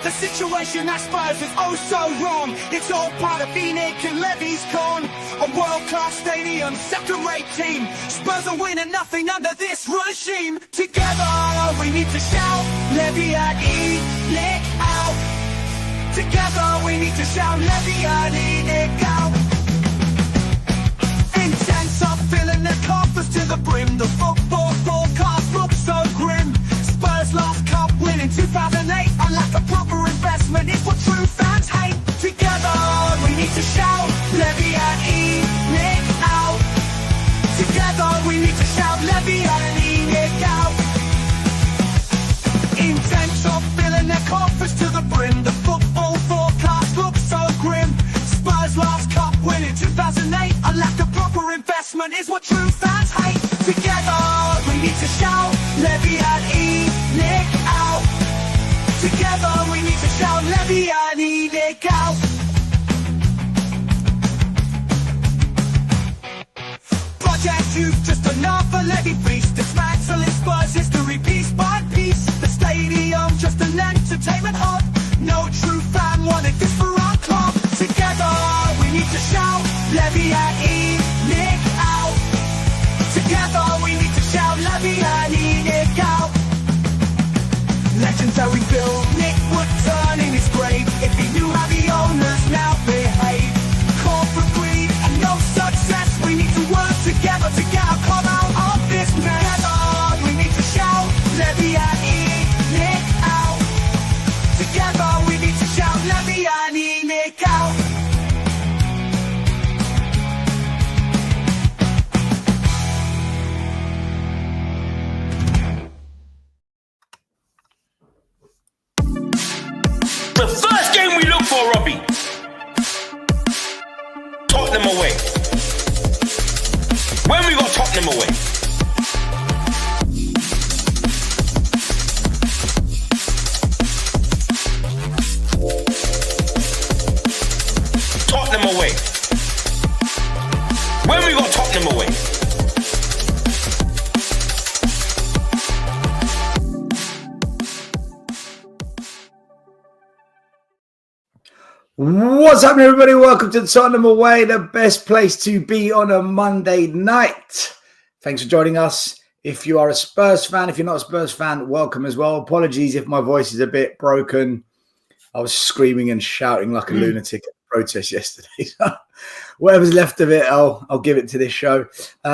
The situation at Spurs is oh so wrong. It's all part of Phoenix and Levy's con. A world-class stadium, second-rate team. Spurs are winning nothing under this regime. Together we need to shout, Levy and Nick out. Together we need to shout, Levy and Nick out. Intense are filling their coffers to the brim. The football forecast looks so grim. Spurs last cup win in 2008. Unlike a proper investment, it's what true fans hate. Together we need to shout, Levy and Nick out. Together we need to shout, Levy and Nick out. Intense are filling their coffers to the brim. The football forecast looks so grim. Spurs last cup win in 2008. A lack of proper investment is what true fans hate. Together we need to shout, Levy and Nick out. Together we need to shout, Levy and Nick out. Project Youth, just another Levy feast. Dismantling Spurs history piece by piece. The stadium just an entertainment hub. No true fan wanted this for our club. Together we need to shout, Levy and Nick out. Together we need to shout, Levy and Nick out. Legendary Bill Nick would turn in his grave if he knew how the owners now behave. Corporate greed and no success. We need to work together to get our club out of this mess. Together we need to shout, Levy and Nick out. Together we need to shout, Levy and Nick out. The first game we look for, Robbie. Tottenham away. When we got Tottenham away. Tottenham away. When we got Tottenham away. What's happening, everybody? Welcome to Tottenham Away, the best place to be on a Monday night. Thanks for joining us. If you are a Spurs fan, if you're not a Spurs fan, welcome as well. Apologies if my voice is a bit broken. I was screaming and shouting like a lunatic at the protest yesterday. Whatever's left of it, I'll give it to this show.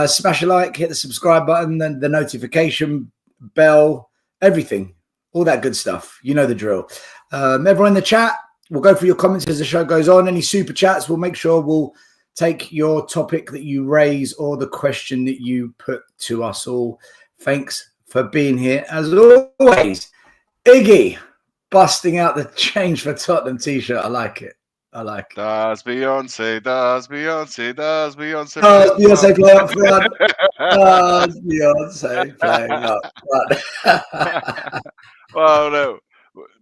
Smash a like, hit the subscribe button, and the notification bell, everything, all that good stuff. You know the drill. Everyone in the chat, we'll go through your comments as the show goes on. Any super chats, we'll make sure we'll take your topic that you raise or the question that you put to us all. Thanks for being here. As always, Iggy busting out the change for Tottenham t-shirt. I like it. I like it. Does Beyonce Does Beyonce play up front? Does Beyonce play up front? Well, no.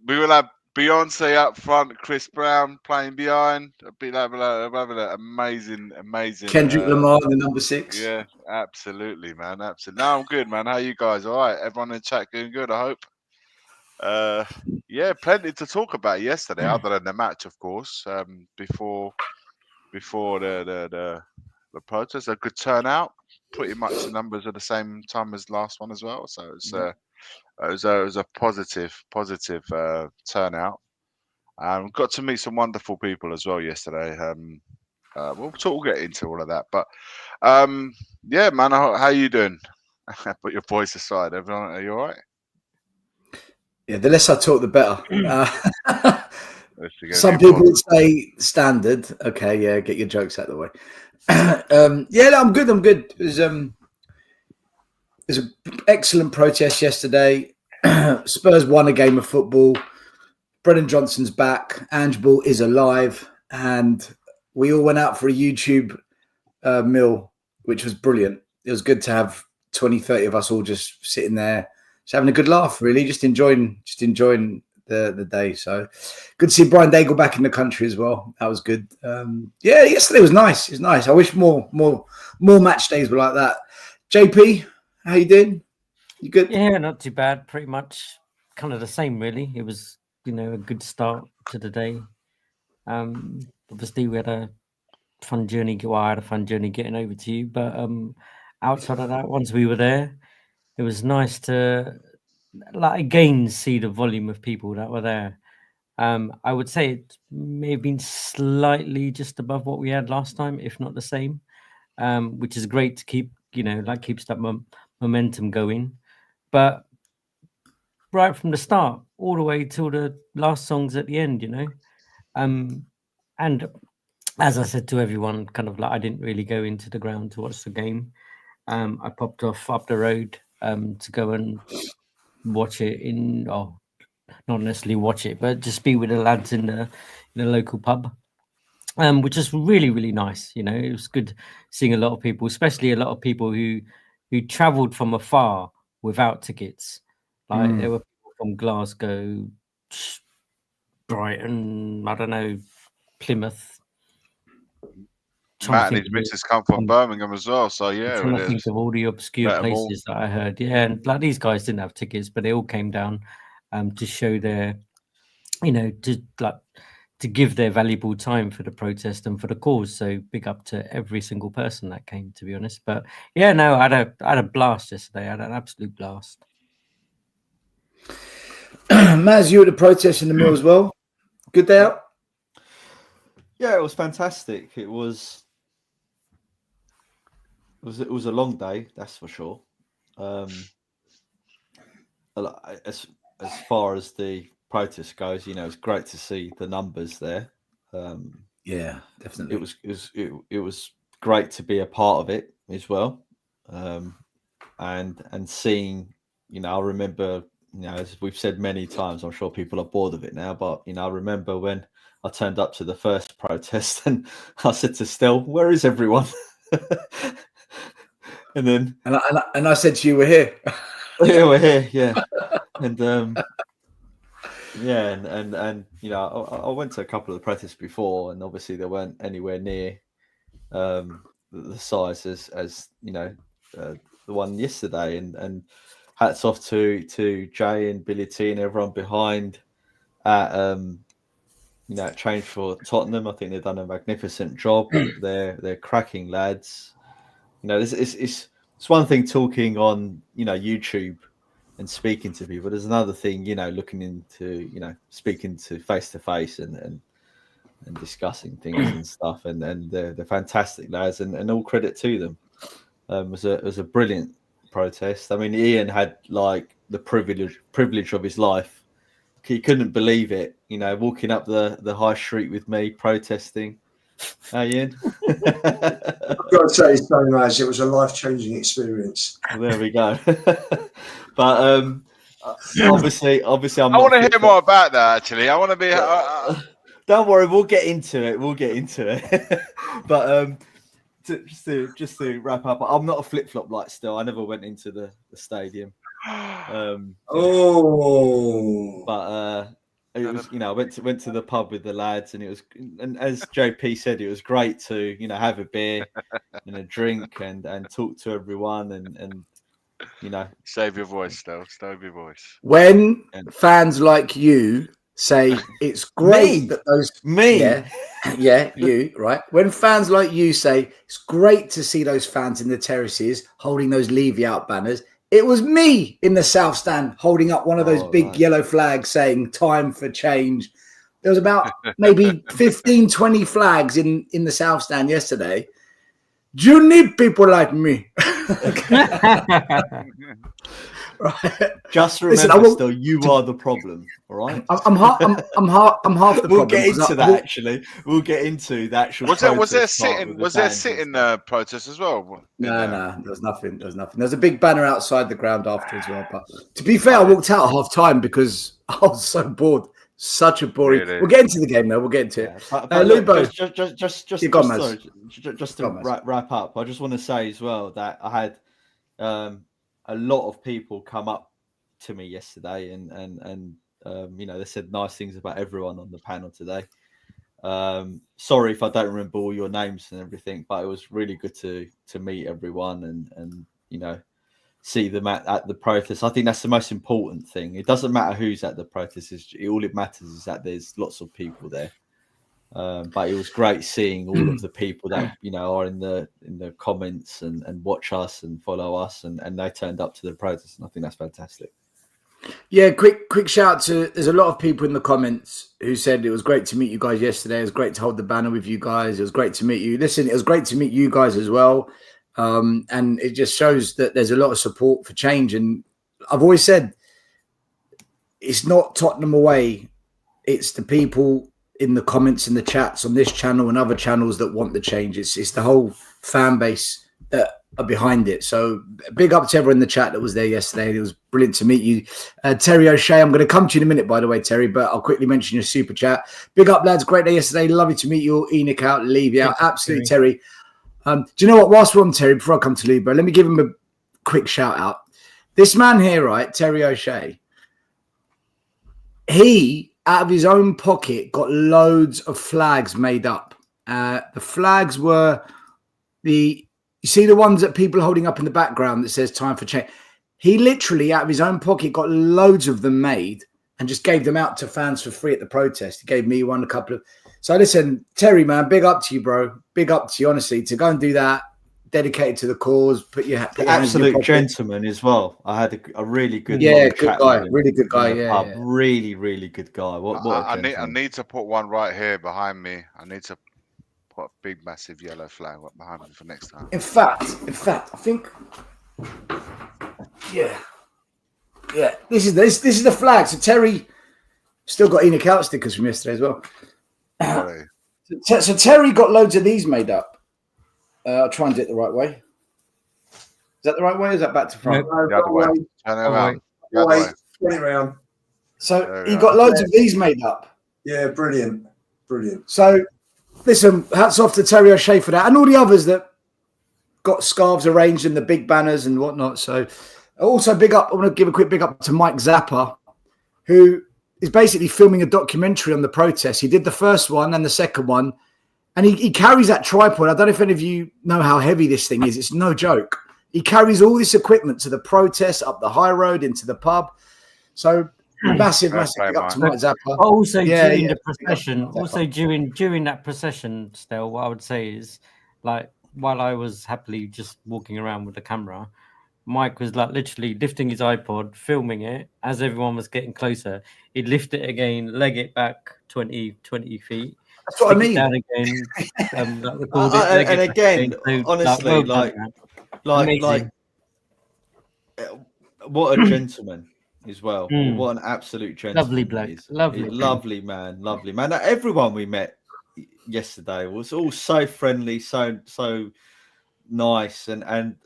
We will have Beyonce up front, Chris Brown playing behind. Having an amazing. Kendrick Lamar, the number 6. Yeah, absolutely, man. Absolutely. No, I'm good, man. How you guys? All right. Everyone in the chat doing good, I hope. Yeah, plenty to talk about yesterday, other than the match, of course. Before the protest, a good turnout. Pretty much the numbers are the same time as last one as well. So it's it was a positive turnout. Got to meet some wonderful people as well yesterday. We'll get into all of that, but yeah, man, how you doing? Put your voice aside. Everyone, are you all right? Yeah, the less I talk, the better. Some people would say standard. Okay, yeah, get your jokes out of the way. Yeah, no, I'm good. There's an excellent protest yesterday. Spurs won a game of football. Brennan Johnson's back. Ange Ball is alive. And we all went out for a YouTube meal, which was brilliant. It was good to have 20, 30 of us all just sitting there, just having a good laugh, really, just enjoying the day. So good to see Brian Daigle back in the country as well. That was good. Yeah, yesterday was nice. It's nice. I wish more match days were like that. JP, how you doing? You good? Yeah, not too bad. Pretty much kind of the same, really. It was a good start to the day. Obviously, we had a fun journey. Well, I had a fun journey getting over to you, but outside of that, once we were there, it was nice to again see the volume of people that were there. I would say it may have been slightly just above what we had last time, if not the same, which is great to keep, keeps that momentum going. But right from the start, all the way till the last songs at the end, and as I said to everyone, kind of I didn't really go into the ground to watch the game. I popped off up the road to go and watch it not necessarily watch it, but just be with the lads in the local pub, which is really, really nice. It was good seeing a lot of people, especially a lot of people who travelled from afar without tickets. There were people from Glasgow, Brighton, I don't know, Plymouth. Matt and his missus come from Birmingham as well, so yeah. I'm trying to think of all the obscure places that I heard. Yeah, and these guys didn't have tickets, but they all came down to show their, to give their valuable time for the protest and for the cause. So big up to every single person that came, to be honest. But yeah, no, I had a blast yesterday. I had an absolute blast. Maz, you were at the protest in the mill as well. Good day out. Yeah, it was fantastic. It was a long day, that's for sure. As far as the protest goes, it's great to see the numbers there. Yeah, definitely. It was great to be a part of it as well, and seeing. I remember. As we've said many times, I'm sure people are bored of it now, but I remember when I turned up to the first protest and I said to Stel, "Where is everyone?" and then I said to you, "We're here." Yeah, we're here. Yeah, and yeah, and I went to a couple of the protests before, and obviously they weren't anywhere near the size as the one yesterday, and hats off to Jay and Billy T and everyone behind at Change for Tottenham. I think they've done a magnificent job. They're cracking lads. It's one thing talking on YouTube and speaking to people. There's another thing looking into speaking to face and discussing things and stuff. And they're fantastic lads, and all credit to them. It was a brilliant protest. I mean, Ian had the privilege of his life. He couldn't believe it, walking up the high street with me protesting. Ian? I've got to say, so nice. It was a life-changing experience. There we go. But obviously, I'm. I want to hear more about that. Actually, I want to be. Don't worry, we'll get into it. But just to wrap up, I'm not a flip-flop like Still. I never went into the stadium. But it was, I went to the pub with the lads, and it was, and as JP said, it was great to have a beer and a drink and talk to everyone and save your voice, though. Save your voice. When fans like you say it's great that those you right. When fans like you say it's great to see those fans in the terraces holding those Leave You Out banners. It was me in the South Stand holding up one of those big yellow flags saying time for change. There was about maybe 15, 20 flags in the South Stand yesterday. Do you need people like me? Right. Just remember, Still, you are the problem. All right. I'm half the problem. We'll get into that. Actually, we'll get into the actual. Was there sitting protest as well? No, there was nothing. There's a big banner outside the ground after as well. But to be fair, I walked out at half time because I was so bored. Such a boring. Really? We'll get into the game though. We'll get into it. Lubo, just to wrap up, I just want to say as well that I had a lot of people come up to me yesterday and they said nice things about everyone on the panel today. Sorry if I don't remember all your names and everything, but it was really good to meet everyone and see them at the protest. I think that's the most important thing. It doesn't matter who's at the protest. All it matters is that there's lots of people there. But it was great seeing all of the people that are in the comments and watch us and follow us, and they turned up to the protest, and I think that's fantastic. Yeah, quick shout out to, there's a lot of people in the comments who said it was great to meet you guys yesterday. It was great to hold the banner with you guys. It was great to meet you. Listen, it was great to meet you guys as well. And it just shows that there's a lot of support for change. And I've always said it's not Tottenham away. It's the people in the comments and the chats on this channel and other channels that want the change. It's the whole fan base that are behind it. So big up to everyone in the chat that was there yesterday. It was brilliant to meet you. Terry O'Shea, I'm going to come to you in a minute, by the way, Terry, but I'll quickly mention your super chat. Big up, lads. Great day yesterday. Lovely to meet you all. Enoch out, Levy out. Absolutely, Terry. Do you know what? Whilst we're on Terry, before I come to Libra, let me give him a quick shout out. This man here, right, Terry O'Shea, he, out of his own pocket, got loads of flags made up. The flags were you see the ones that people are holding up in the background that says time for change. He literally, out of his own pocket, got loads of them made and just gave them out to fans for free at the protest. He gave me one, a couple of. So listen, Terry, man, big up to you, bro. Big up to you, honestly, to go and do that, dedicated to the cause. Put your absolute gentleman as well. I had a really good, good guy, really good guy. Yeah. Really, really good guy. I need to put one right here behind me. I need to put a big, massive yellow flag behind me for next time. In fact, I think, yeah. This is the flag. So Terry still got Enoch out stickers from yesterday as well. So Terry got loads of these made up. I'll try and do it the right way. Is that the right way? Or is that back to front? The other way. Turn it around. The other way. Turn it around. So he got loads of these made up. Yeah, brilliant. So listen, hats off to Terry O'Shea for that, and all the others that got scarves arranged in the big banners and whatnot. So also big up. I want to give a quick big up to Mike Zappa, who is basically filming a documentary on the protest. He did the first one and the second one, and he carries that tripod. I don't know if any of you know how heavy this thing is. It's no joke. He carries all this equipment to the protest, up the high road, into the pub. So massive big up to Mike Zappa. Also during the procession, during that procession, still, what I would say is, like, while I was happily just walking around with the camera, Mike was like literally lifting his iPod, filming it as everyone was getting closer. He'd lift it again, leg it back 20 feet. That's what I mean. Down again, and again, honestly, like, what a gentleman as well. What an absolute gentleman. Lovely bloke. Lovely man. Now, everyone we met yesterday was all so friendly, so nice, and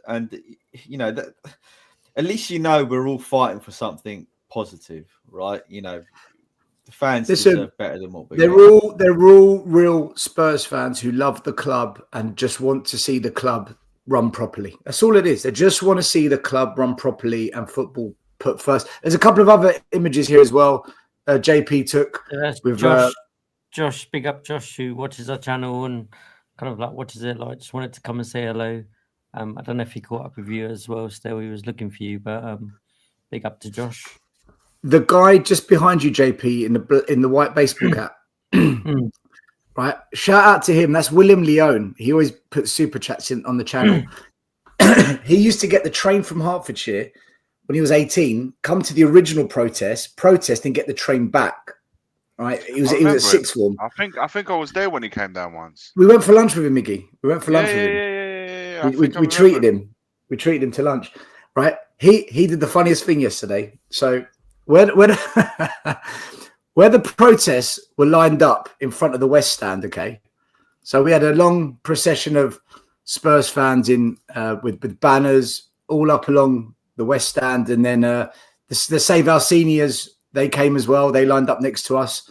you know that at least we're all fighting for something positive, right? The fans deserve better than what we they're all real Spurs fans who love the club and just want to see the club run properly. That's all it is. They just want to see the club run properly and football put first. There's a couple of other images here as well. JP took with Josh. Big up Josh, who watches our channel and kind of like watches it. Like, just wanted to come and say hello. I don't know if he caught up with you as well. Still, he was looking for you, but big up to Josh. The guy just behind you, JP, in the white baseball cap. Right, shout out to him. That's William Leone. He always puts super chats in on the channel. He used to get the train from Hertfordshire when he was 18, come to the original protest, and get the train back. Right, he was at sixth form. I think I was there when he came down once. We went for lunch with him, Miggy. We went for lunch with him. We treated him. We treated him to lunch. Right, he did the funniest thing yesterday. So where the protests were lined up in front of the West Stand, okay? So we had a long procession of Spurs fans in with banners all up along the West Stand, and then the Save Our Seniors, they came as well. They lined up next to us.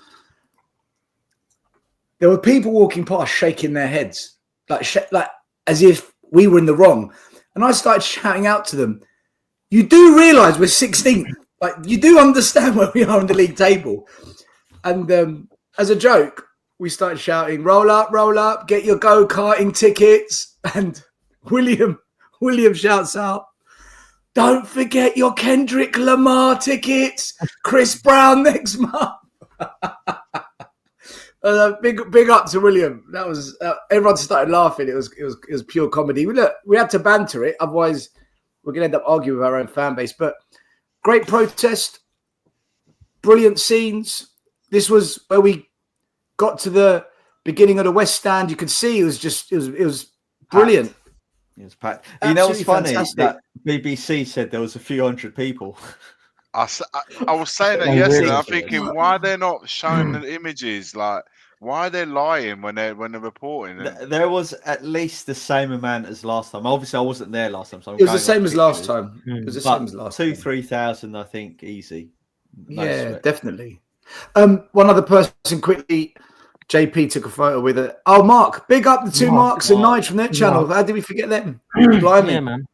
There were people walking past shaking their heads, like as if we were in the wrong. And I started shouting out to them, "You do realise we're 16th? Like, you do understand where we are on the league table?" And as a joke, we started shouting, roll up, get your go-karting tickets." And William shouts out, Don't forget your Kendrick Lamar tickets. Chris Brown next month. Big up to William. That was everyone started laughing. It was pure comedy. We had to banter it, otherwise we're going to end up arguing with our own fan base. But great protest, brilliant scenes. This was where we got to the beginning of the West Stand. You could see it was brilliant. It was packed. Absolutely, you know what's funny? fantastic. That BBC said there was a few hundred people. I was saying that Oh, yesterday. really? I'm thinking, why they're not showing the images? Like, why are they lying when they're reporting? There was at least the same amount as last time. Obviously, I wasn't there last time, so It was the same as last time. Mm. It was the But same as last time. 2,000-3,000, I think, easy. No Yeah, sweat. definitely. One other person quickly. JP took a photo with it. Oh, Mark. Big up the two Marks and Nige from their channel. How did we forget them? Blimey. Yeah, man.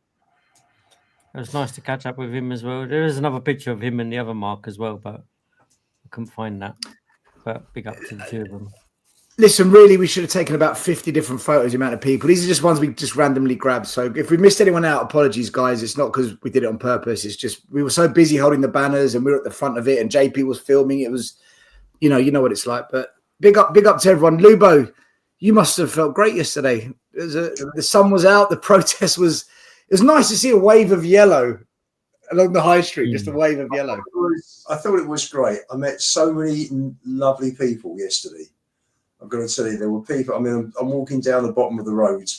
It was nice to catch up with him as well. There is another picture of him and the other Mark as well, but I couldn't find that. But big up to the two of them. Listen, really, we should have taken about 50 different photos, the amount of people. These are just ones we just randomly grabbed. So if we missed anyone out, apologies, guys. It's not because we did it on purpose. It's just we were so busy holding the banners and we were at the front of it and JP was filming. It was, you know what it's like. But big up to everyone. Lubo, you must have felt great yesterday. The sun was out. The protest was... It was nice to see a wave of yellow along the high street, just a wave of yellow. I thought it was great. I met so many lovely people yesterday. I've got to tell you, there were people. I mean, I'm walking down the bottom of the road,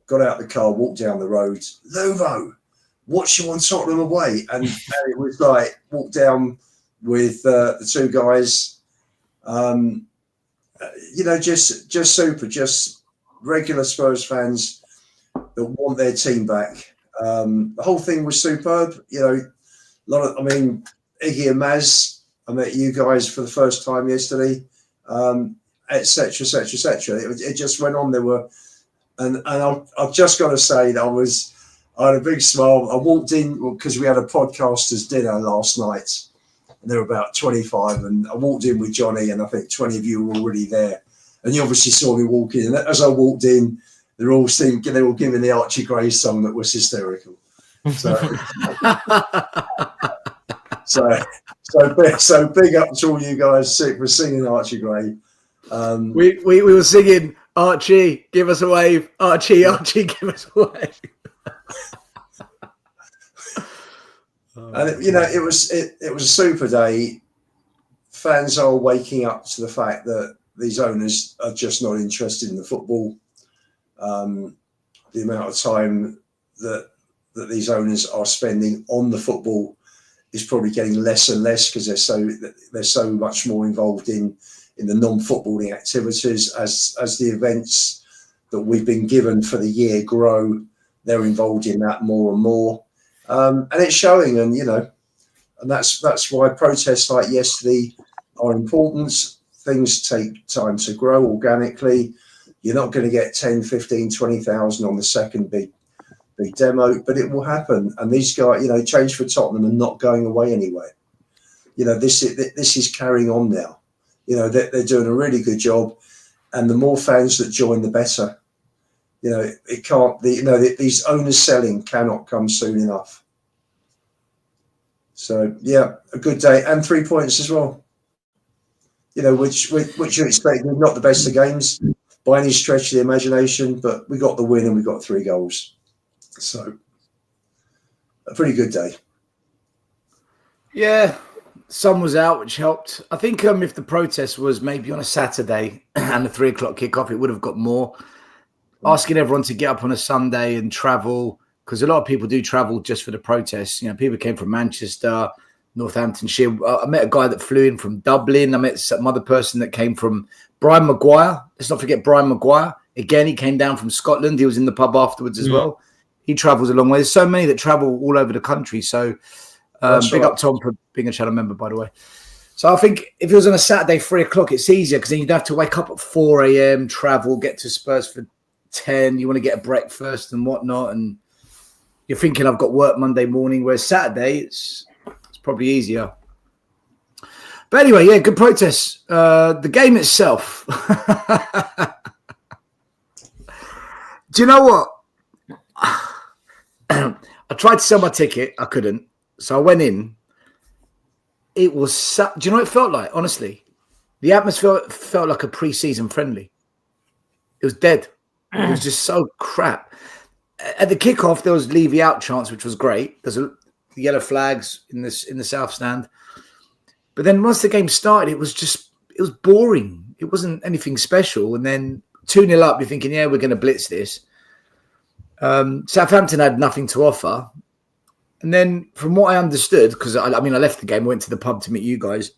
got out the car, walked down the road. Luvo, watch you on Tottenham away. And it was like, walked down with the two guys, just super, just regular Spurs fans that want their team back. The whole thing was superb. Iggy and Maz, I met you guys for the first time yesterday, etc. It just went on. There were, and I've just got to say that I had a big smile. I walked in because we had a podcasters dinner last night, and there were about 25, and I walked in with Johnny, and I think 20 of you were already there, and you obviously saw me walk in. And as I walked in, they were all giving the Archie Gray song that was hysterical. So, so big up to all you guys for singing Archie Gray. We were singing Archie, give us a wave. Archie, give us a wave. And it was a super day. Fans are waking up to the fact that these owners are just not interested in the football. The amount of time that these owners are spending on the football is probably getting less and less because they're so much more involved in the non-footballing activities as the events that we've been given for the year grow. They're involved in that more and more, and it's showing. And that's why protests like yesterday are important. Things take time to grow organically. You're not going to get 10, 15, 20,000 on the second big demo, but it will happen. And these guys, Change for Tottenham are not going away anywhere. This is carrying on now. They're doing a really good job, and the more fans that join, the better. It can't. These owners selling cannot come soon enough. So yeah, a good day and 3 points as well. Which you expect. Not the best of games by any stretch of the imagination, but we got the win and we got 3 goals. So a pretty good day. Yeah, sun was out, which helped. I think if the protest was maybe on a Saturday and a 3 o'clock kickoff, it would have got more. Asking everyone to get up on a Sunday and travel, because a lot of people do travel just for the protests. People came from Manchester, Northamptonshire. I met a guy that flew in from Dublin. I met some other person that came from Brian Maguire. Let's not forget Brian Maguire. Again, he came down from Scotland. He was in the pub afterwards as well. He travels a long way. There's so many that travel all over the country. So big up Tom for being a channel member, by the way. So I think if it was on a Saturday, 3 o'clock, it's easier because then you'd have to wake up at 4 a.m., travel, get to Spurs for 10. You want to get a breakfast and whatnot. And you're thinking I've got work Monday morning, whereas Saturday, it's probably easier. But anyway, yeah, good protests. The game itself. Do you know what? I tried to sell my ticket. I couldn't. So I went in. It was do you know what it felt like? Honestly, the atmosphere felt like a pre-season friendly. It was dead. It was just so crap. At the kickoff, there was Levy out chance, which was great. There's the yellow flags in the south stand. But then once the game started, it was boring. It wasn't anything special. And then 2-0 up, you're thinking, yeah, we're going to blitz this. Southampton had nothing to offer. And then from what I understood, because I left the game, went to the pub to meet you guys.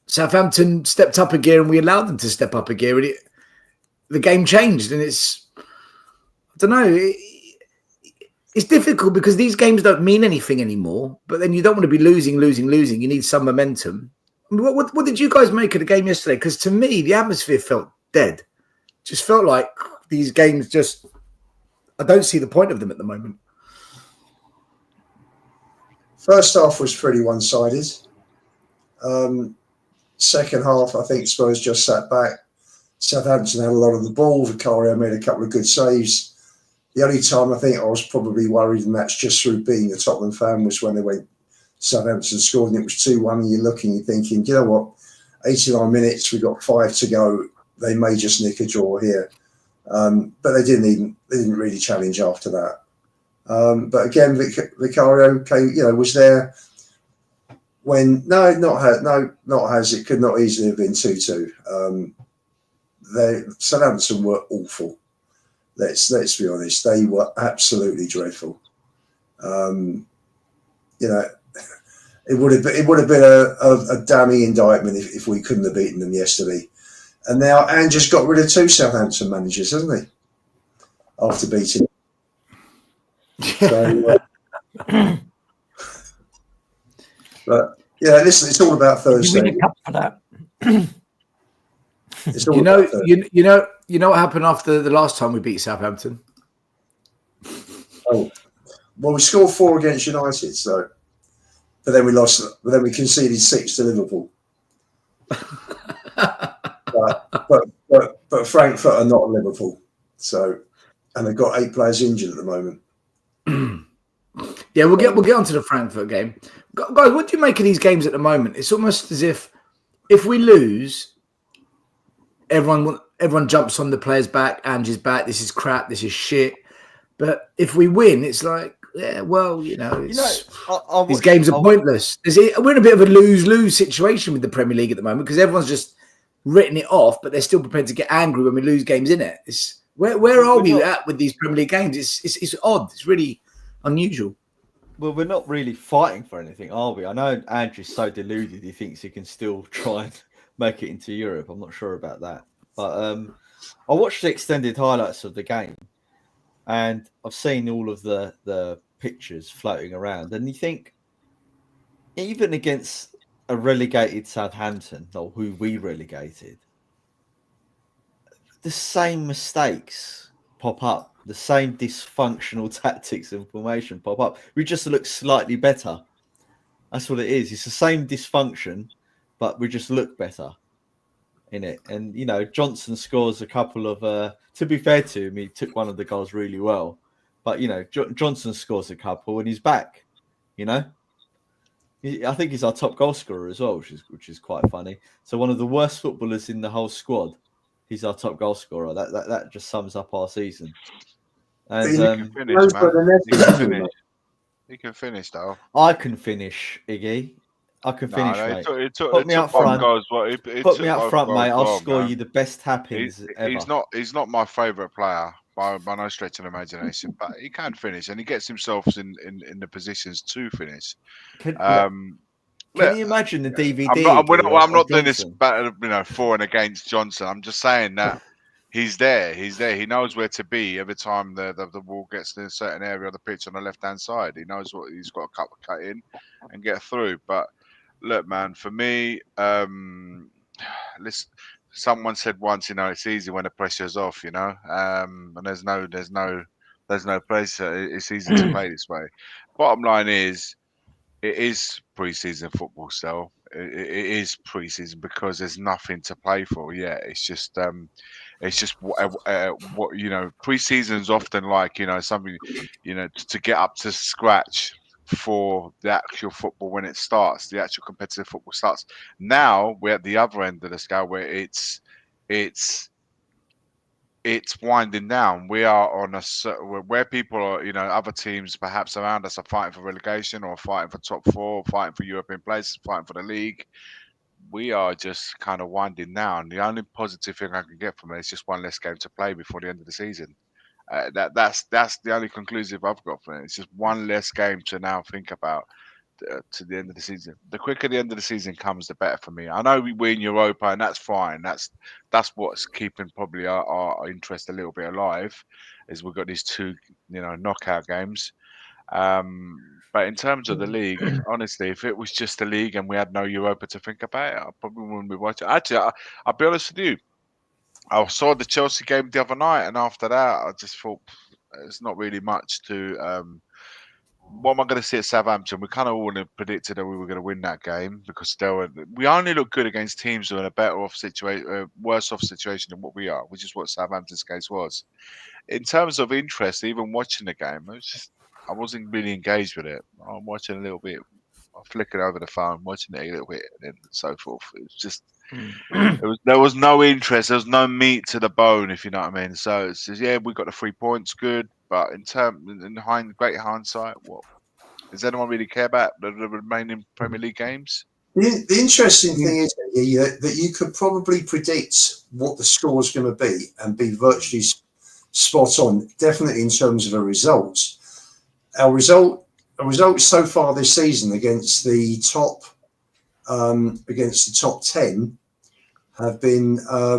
Southampton stepped up a gear and we allowed them to step up a gear. And the game changed. And I don't know, it's difficult because these games don't mean anything anymore. But then you don't want to be losing. You need some momentum. What did you guys make of the game yesterday? Because to me, the atmosphere felt dead. Just felt like these games I don't see the point of them at the moment. First half was pretty one-sided. Second half, I think Spurs just sat back. Southampton had a lot of the ball. Vicario made a couple of good saves. The only time I think I was probably worried, and that's just through being a Tottenham fan, was when they went Southampton scored and it was 2-1, and you're looking, you're thinking, you know what, 89 minutes, we've got 5 to go. They may just nick a draw here. But they didn't really challenge after that. But again, Vicario came, was there when not has it could not easily have been 2-2. Southampton were awful. Let's be honest, they were absolutely dreadful. It would have been a damning indictment if we couldn't have beaten them yesterday. And now Andrew's got rid of 2 Southampton managers, hasn't he? After beating. So, but yeah, listen, it's all about Thursday. You win a cup for that. It's all You about Thursday. know what happened after the last time we beat Southampton? Oh, well, we scored 4 against United, so. But then we lost. But then we conceded 6 to Liverpool. But Frankfurt are not Liverpool, so, and they've got 8 players injured at the moment. Yeah, we'll get onto the Frankfurt game, guys. What do you make of these games at the moment? It's almost as if we lose, everyone jumps on the players' back. Angie's back. This is crap. This is shit. But if we win, it's like, yeah, well, these games are pointless. We're in a bit of a lose-lose situation with the Premier League at the moment because everyone's just written it off, but they're still prepared to get angry when we lose games in it. Where are we at with these Premier League games? It's odd. It's really unusual. Well, we're not really fighting for anything, are we? I know Andrew's so deluded he thinks he can still try and make it into Europe. I'm not sure about that. But I watched the extended highlights of the game and I've seen all of the pictures floating around. And you think, even against a relegated Southampton, or who we relegated, the same mistakes pop up. The same dysfunctional tactics and formation pop up. We just look slightly better. That's what it is. It's the same dysfunction, but we just look better in it. And, Johnson scores a couple of... to be fair to him, he took one of the goals really well. But, Johnson scores a couple and he's back, I think he's our top goal scorer as well, which is quite funny. So one of the worst footballers in the whole squad, he's our top goal scorer. That just sums up our season. And He can finish, man. He can finish, though. I can finish, Iggy. I can finish, mate. Put me up front. Put me up front, mate. I'll score you the best tap-ins ever. He's not my favourite player by no stretch of imagination, but he can finish and he gets himself in the positions to finish. Can you imagine the DVD? I'm not doing this battle, for and against Johnson. I'm just saying that he's there. He knows where to be every time the ball gets to a certain area of the pitch on the left-hand side. He knows what he's got to cut in and get through. But look, man, for me, listen, someone said once, it's easy when the pressure's off, and there's no pressure. It's easy to play this way. Bottom line is, it is pre-season football still. It is pre-season because there's nothing to play for. Yeah, it's just It's just what pre-season's often like, something, to get up to scratch for the actual football when it starts, the actual competitive football starts. Now we're at the other end of the scale where it's winding down. We are on where people are, other teams perhaps around us are fighting for relegation or fighting for top four, fighting for European places, fighting for the league. We are just kind of winding down. The only positive thing I can get from it is just one less game to play before the end of the season. That's the only conclusive I've got from it. It's just one less game to now think about to the end of the season. The quicker the end of the season comes, the better for me. I know we win Europa, and that's fine. That's what's keeping probably our interest a little bit alive, is we've got these two, knockout games. But in terms of the league, honestly, if it was just the league and we had no Europa to think about it, I probably wouldn't be watching. Actually, I'll be honest with you. I saw the Chelsea game the other night, and after that, I just thought it's not really much to. What am I going to see at Southampton? We kind of all predicted that we were going to win that game because we only look good against teams who are in a better off situation, worse off situation than what we are, which is what Southampton's case was. In terms of interest, even watching the game, I wasn't really engaged with it. I'm watching a little bit, flicking over the phone, watching it a little bit, and so forth. It was just. There was no interest. There was no meat to the bone, if you know what I mean. So it's just, we got the 3 points, good. But in great hindsight, what does anyone really care about the remaining Premier League games? The interesting thing is that you could probably predict what the score is going to be and be virtually spot on. Definitely in terms of a result. Our results so far this season against the top 10 have been, I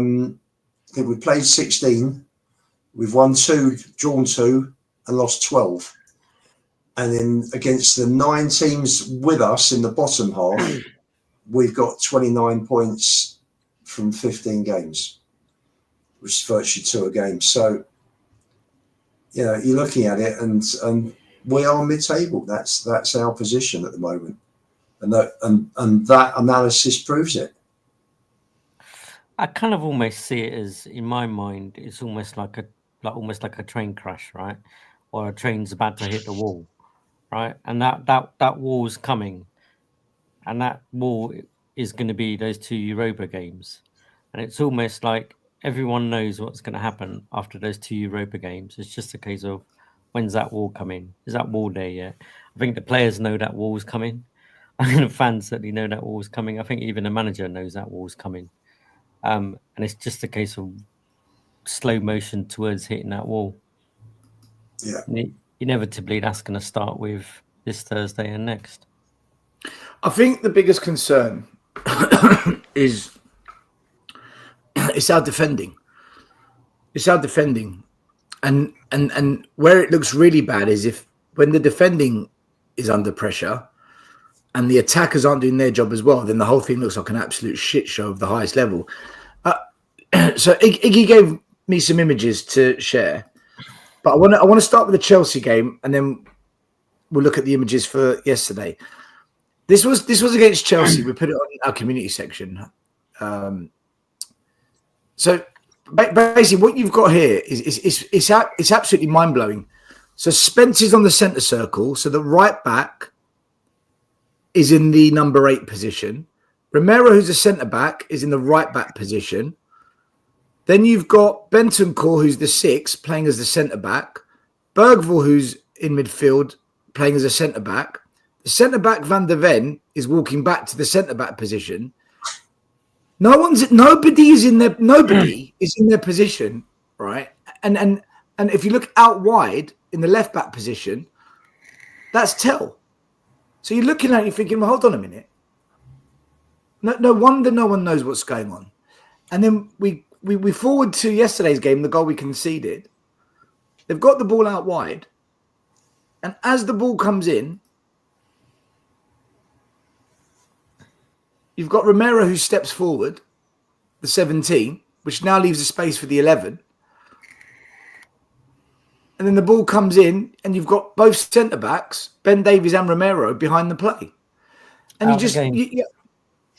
think we played 16, we've won 2, drawn 2, and lost 12. And then against the 9 teams with us in the bottom half, we've got 29 points from 15 games, which is virtually 2 a game. So, you're looking at it, and we are mid-table. That's our position at the moment. And that analysis proves it. I kind of almost see it as, in my mind, it's almost like a train crash, right? Or a train's about to hit the wall, right? And that wall's coming, and that wall is going to be those 2 Europa games, and it's almost like everyone knows what's going to happen after those 2 Europa games. It's just a case of when's that wall coming? Is that wall there yet? I think the players know that wall's coming. I think the fans certainly know that wall's coming. I think even the manager knows that wall's coming. And it's just a case of slow motion towards hitting that wall. Yeah. And inevitably, that's going to start with this Thursday and next. I think the biggest concern is our defending. It's our defending. And where it looks really bad is when the defending is under pressure and the attackers aren't doing their job as well, then the whole thing looks like an absolute shit show of the highest level. So Iggy gave me some images to share, but I want to start with the Chelsea game, and then we'll look at the images for yesterday. This was against Chelsea. We put it on our community section. So basically, what you've got here is absolutely mind blowing. So Spence is on the centre circle. So the right back is in the number 8 position. Romero, who's a centre back, is in the right back position. Then you've got Bentancur, who's the 6, playing as the centre back. Bergvall, who's in midfield, playing as a centre back. The centre back Van der Ven is walking back to the centre back position. Nobody is in their position, right? And if you look out wide in the left back position, that's Tell. So you're looking at it, you're thinking, well, hold on a minute. No wonder no one knows what's going on. And then we forward to yesterday's game, the goal we conceded. They've got the ball out wide. And as the ball comes in, you've got Romero who steps forward, the 17, which now leaves a space for the 11. And then the ball comes in, and you've got both centre backs, Ben Davies and Romero, behind the play. And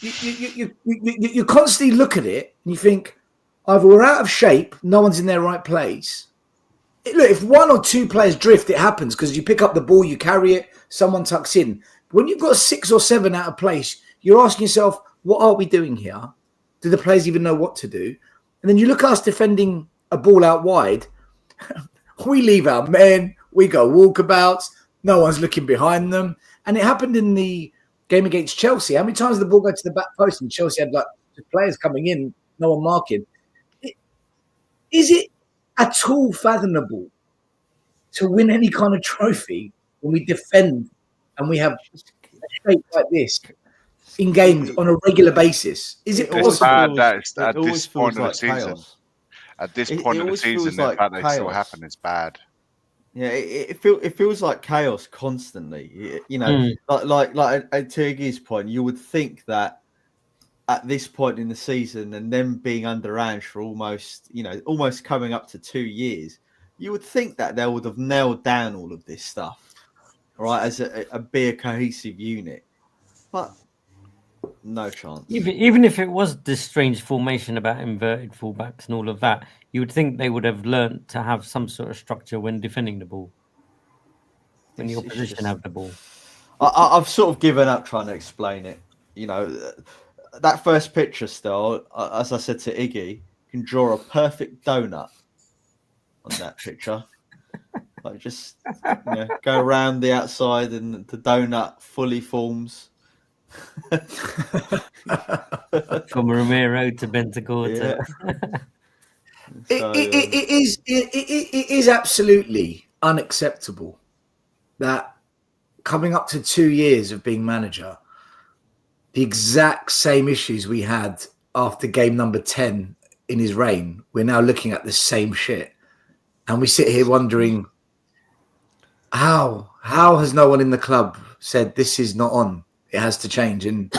you constantly look at it and you think, either we're out of shape, no one's in their right place. Look, if 1 or 2 players drift, it happens because you pick up the ball, you carry it, someone tucks in. When you've got 6 or 7 out of place, you're asking yourself, what are we doing here? Do the players even know what to do? And then you look at us defending a ball out wide. We leave our men. We go walkabouts. No one's looking behind them. And it happened in the game against Chelsea. How many times did the ball go to the back post and Chelsea had like players coming in, no one marking? Is it at all fathomable to win any kind of trophy when we defend and we have a shape like this in games on a regular basis? Is it It's possible? bad that it's, It at always this feels point of the like season. chaos. At this It point of the always feels season, the like fact that it still chaos. happened is bad. Yeah, it feels like chaos constantly. You know, like at Tiggy's point, you would think that at this point in the season and them being under Ange for almost coming up to 2 years, you would think that they would have nailed down all of this stuff, right, as be a cohesive unit. But no chance. Even if it was this strange formation about inverted fullbacks and all of that, you would think they would have learnt to have some sort of structure when defending the ball, when the opposition have the ball. I've sort of given up trying to explain it. You know, that first picture still, as I said to Iggy, can draw a perfect donut on that picture. Like just go around the outside and the donut fully forms. From Romero to Bentancur. So, it is absolutely unacceptable that coming up to 2 years of being manager, the exact same issues we had after game number 10 in his reign, we're now looking at the same shit. And we sit here wondering, how has no one in the club said this is not on? It has to change. And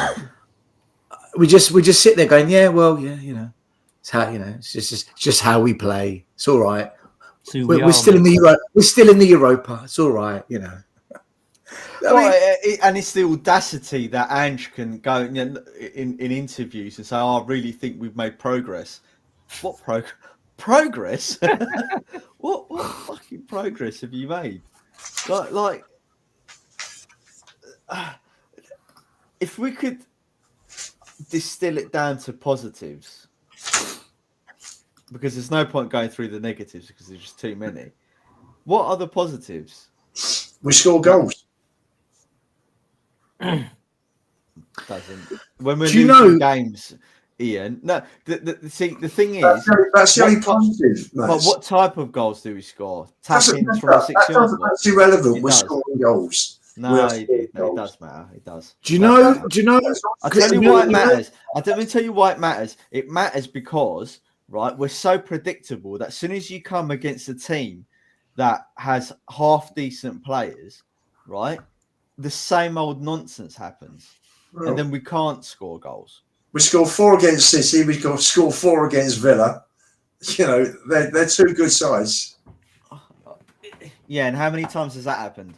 we just sit there going, it's how, it's just how we play. It's all right. So We're still in the Euro. We're still in the Europa. It's all right, and it's the audacity that Ange can go in interviews and say, "Oh, I really think we've made progress." What progress? what fucking progress have you made? Like, if we could distill it down to positives, because there's no point going through the negatives because there's just too many. What are the positives? We score goals. Doesn't. When we're losing games, Ian. No, the thing is, that's the only positive. But what type of goals do we score? Tap-ins from the 6-yard line. That's irrelevant. We're scoring goals. No, it does matter. It does. Do you know? I'll tell you why it matters. Let me tell you why it matters. It matters because, right, we're so predictable that as soon as you come against a team that has half decent players, right, the same old nonsense happens, and then we can't score goals. We scored 4 against City. We scored 4 against Villa. They're 2 good sides. Yeah, and how many times has that happened?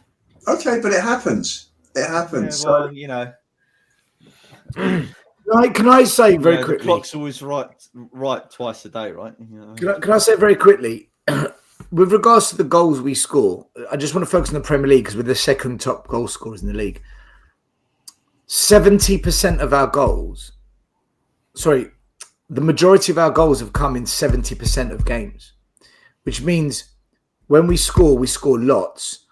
Okay, but it happens. It happens. Yeah, well, Can I say very quickly? The clock's always right twice a day, right? Can I say very quickly? With regards to the goals we score, I just want to focus on the Premier League because we're the second top goal scorers in the league. 70% of our goals, the majority of our goals have come in 70% of games, which means when we score lots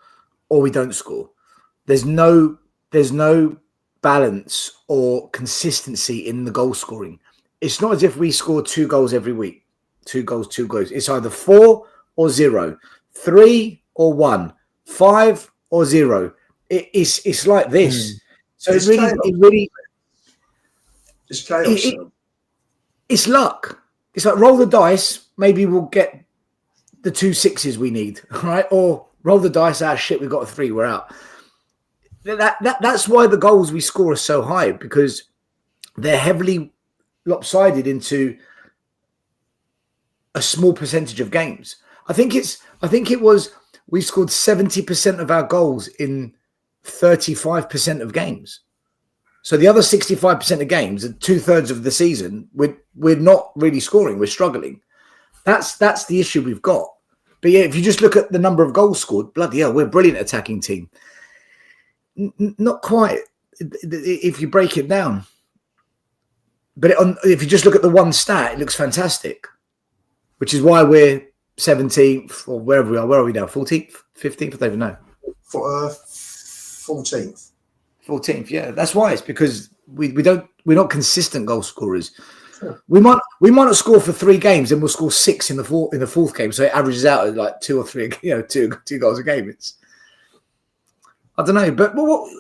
or we don't score. There's no balance or consistency in the goal scoring. It's not as if we score 2 goals every week. 2 goals, 2 goals. It's either 4 or 0, 3 or 1, 5 or 0. It's like this. So it's really it's chaos. It's luck. It's like roll the dice. Maybe we'll get the 2 6s we need, right? Or roll the dice. Shit, we've got a 3. We're out. That's why the goals we score are so high, because they're heavily lopsided into a small percentage of games. I think it was we scored 70% of our goals in 35% of games. So the other 65% of games, and 2/3 of the season, we're not really scoring. We're struggling. That's the issue we've got. But yeah, if you just look at the number of goals scored, bloody hell, we're a brilliant attacking team. Not quite, if you break it down. But if you just look at the one stat, it looks fantastic, which is why we're 17th or wherever we are. Where are we now? 14th, 15th? I don't even know. 14th. 14th, yeah. That's why. It's because we're not consistent goal scorers. Sure. We might not score for 3 games, and we'll score 6 in the fourth game, so it averages out at like 2 or 3, two goals a game. I don't know, but what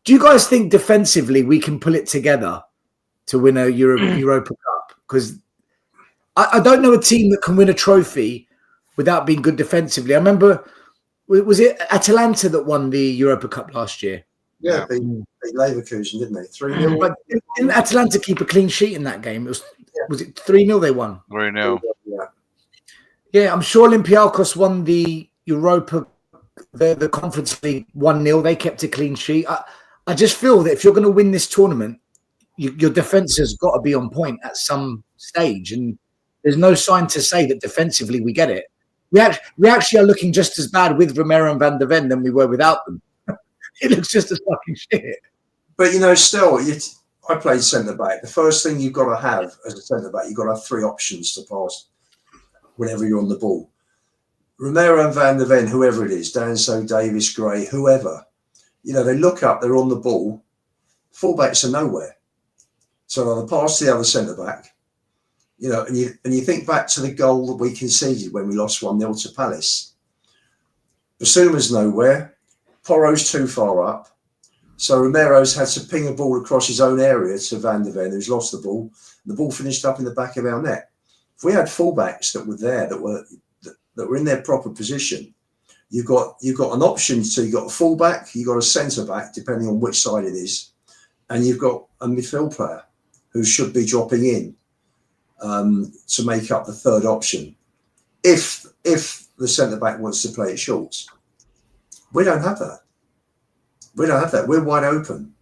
do you guys think defensively we can pull it together to win a Europa Cup? Because I don't know a team that can win a trophy without being good defensively. I remember, was it Atalanta that won the Europa Cup last year? Yeah, they Leverkusen, didn't they? 3-0. But didn't Atalanta keep a clean sheet in that game? Was it 3-0 they won? 3-0. Yeah, I'm sure Olympiacos won the Europa, the Conference League 1-0. They kept a clean sheet. I just feel that if you're going to win this tournament, your defense has got to be on point at some stage, and there's no sign to say that defensively we get it. We actually are looking just as bad with Romero and Van der Ven than we were without them. It looks just as fucking shit. But still, I played centre back. The first thing you've got to have as a centre back, you've got to have 3 options to pass whenever you're on the ball. Romero and Van der Ven, whoever it is, Danso, Davis, Gray, whoever, they look up, they're on the ball. Fullbacks are nowhere. So they'll pass to the other centre back. And you think back to the goal that we conceded when we lost 1-0 to Palace. Basuma's nowhere. Porro's too far up. So Romero's had to ping a ball across his own area to Van der Ven, who's lost the ball. The ball finished up in the back of our net. If we had fullbacks that were there, that were in their proper position, you've got an option. So you've got a fullback, you've got a centre back, depending on which side it is, and you've got a midfield player who should be dropping in to make up the third option. If the centre back wants to play it short, we don't have that. We're wide open.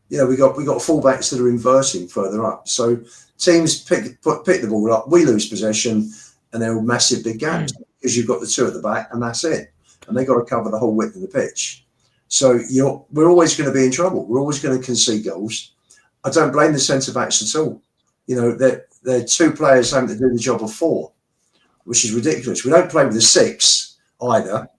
We got fullbacks that are inverting further up. So teams pick the ball up, we lose possession, and there are massive big gaps because you've got the 2 at the back, and that's it. And they've got to cover the whole width of the pitch. So we're always going to be in trouble. We're always going to concede goals. I don't blame the centre backs at all. They're 2 players having to do the job of 4, which is ridiculous. We don't play with a 6 either,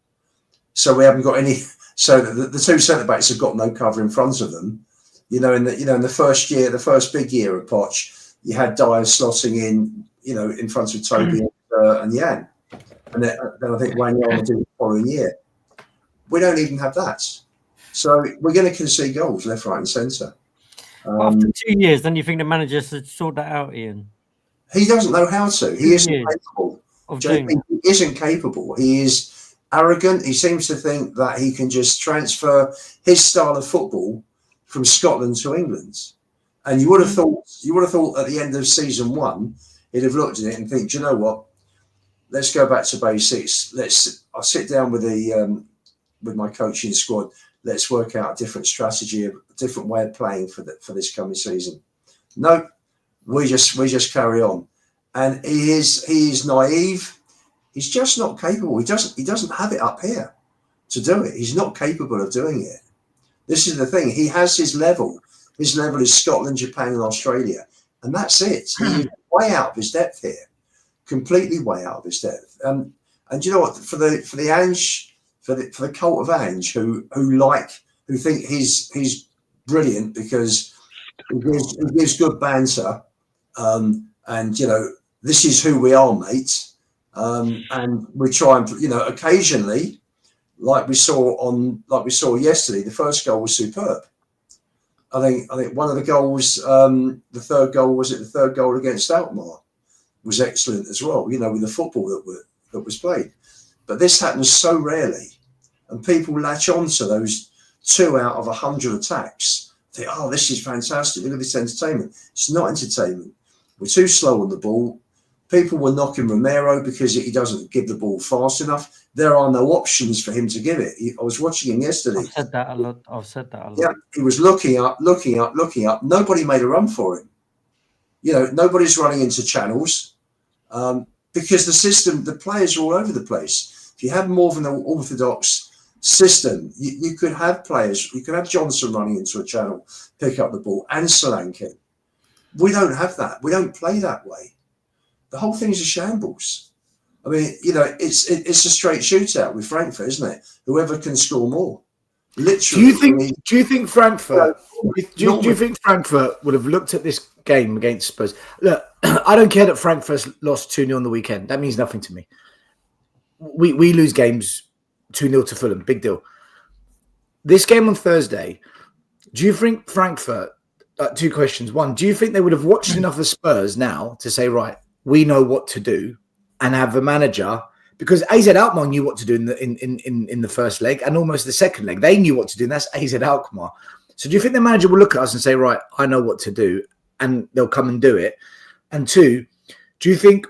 so we haven't got any. So the 2 centre backs have got no cover in front of them. In the first year, the first big year of Poch, you had Dyer slotting in front of Toby and Jan, and then I think Wayne Yarn did the following year. We don't even have that, so we're going to concede goals left, right, and centre. After 2 years, then you think the manager should sort that out, Ian? He doesn't know how to. He isn't capable. JP isn't capable. He is arrogant. He seems to think that he can just transfer his style of football from Scotland to England. And you would have thought at the end of season 1, he'd have looked at it and think, do you know what? Let's go back to basics. I'll sit down with my coaching squad. Let's work out a different strategy, a different way of playing for this coming season. No, we just carry on. And he is naive. He's just not capable. He doesn't have it up here to do it. He's not capable of doing it. This is the thing. He has his level. His level is Scotland, Japan, and Australia, and that's it. He's way out of his depth here, completely way out of his depth. And you know what? For the Ange, for the cult of Ange, who think he's brilliant because he gives good banter, and this is who we are, mate. And we try and occasionally, like we saw yesterday, the first goal was superb. I think one of the goals, the third goal against Alkmaar was excellent as well. With the football that was played, but this happens so rarely, and people latch on to those 2 out of 100 attacks. Think, this is fantastic. Look at this entertainment. It's not entertainment. We're too slow on the ball. People were knocking Romero because he doesn't give the ball fast enough. There are no options for him to give it. I was watching him yesterday. I've said that a lot. Yeah, he was looking up. Nobody made a run for him. Nobody's running into channels because the players are all over the place. If you have more of an orthodox system, you could have players. You could have Johnson running into a channel, pick up the ball, and Solanke. We don't have that. We don't play that way. The whole thing's a shambles. I mean, it's a straight shootout with Frankfurt, isn't it? Whoever can score more. Literally. Do you think Frankfurt? Do you think Frankfurt would have looked at this game against Spurs? Look, I don't care that Frankfurt lost 2-0 on the weekend. That means nothing to me. We lose games 2-0 to Fulham. Big deal. This game on Thursday, do you think Frankfurt? Two questions. One, do you think they would have watched enough of Spurs now to say, right, we know what to do, and have a manager? Because AZ Alkmaar knew what to do in the first leg and almost the second leg. They knew what to do, and that's AZ Alkmaar. So do you think the manager will look at us and say, right, I know what to do, and they'll come and do it? And two, do you think,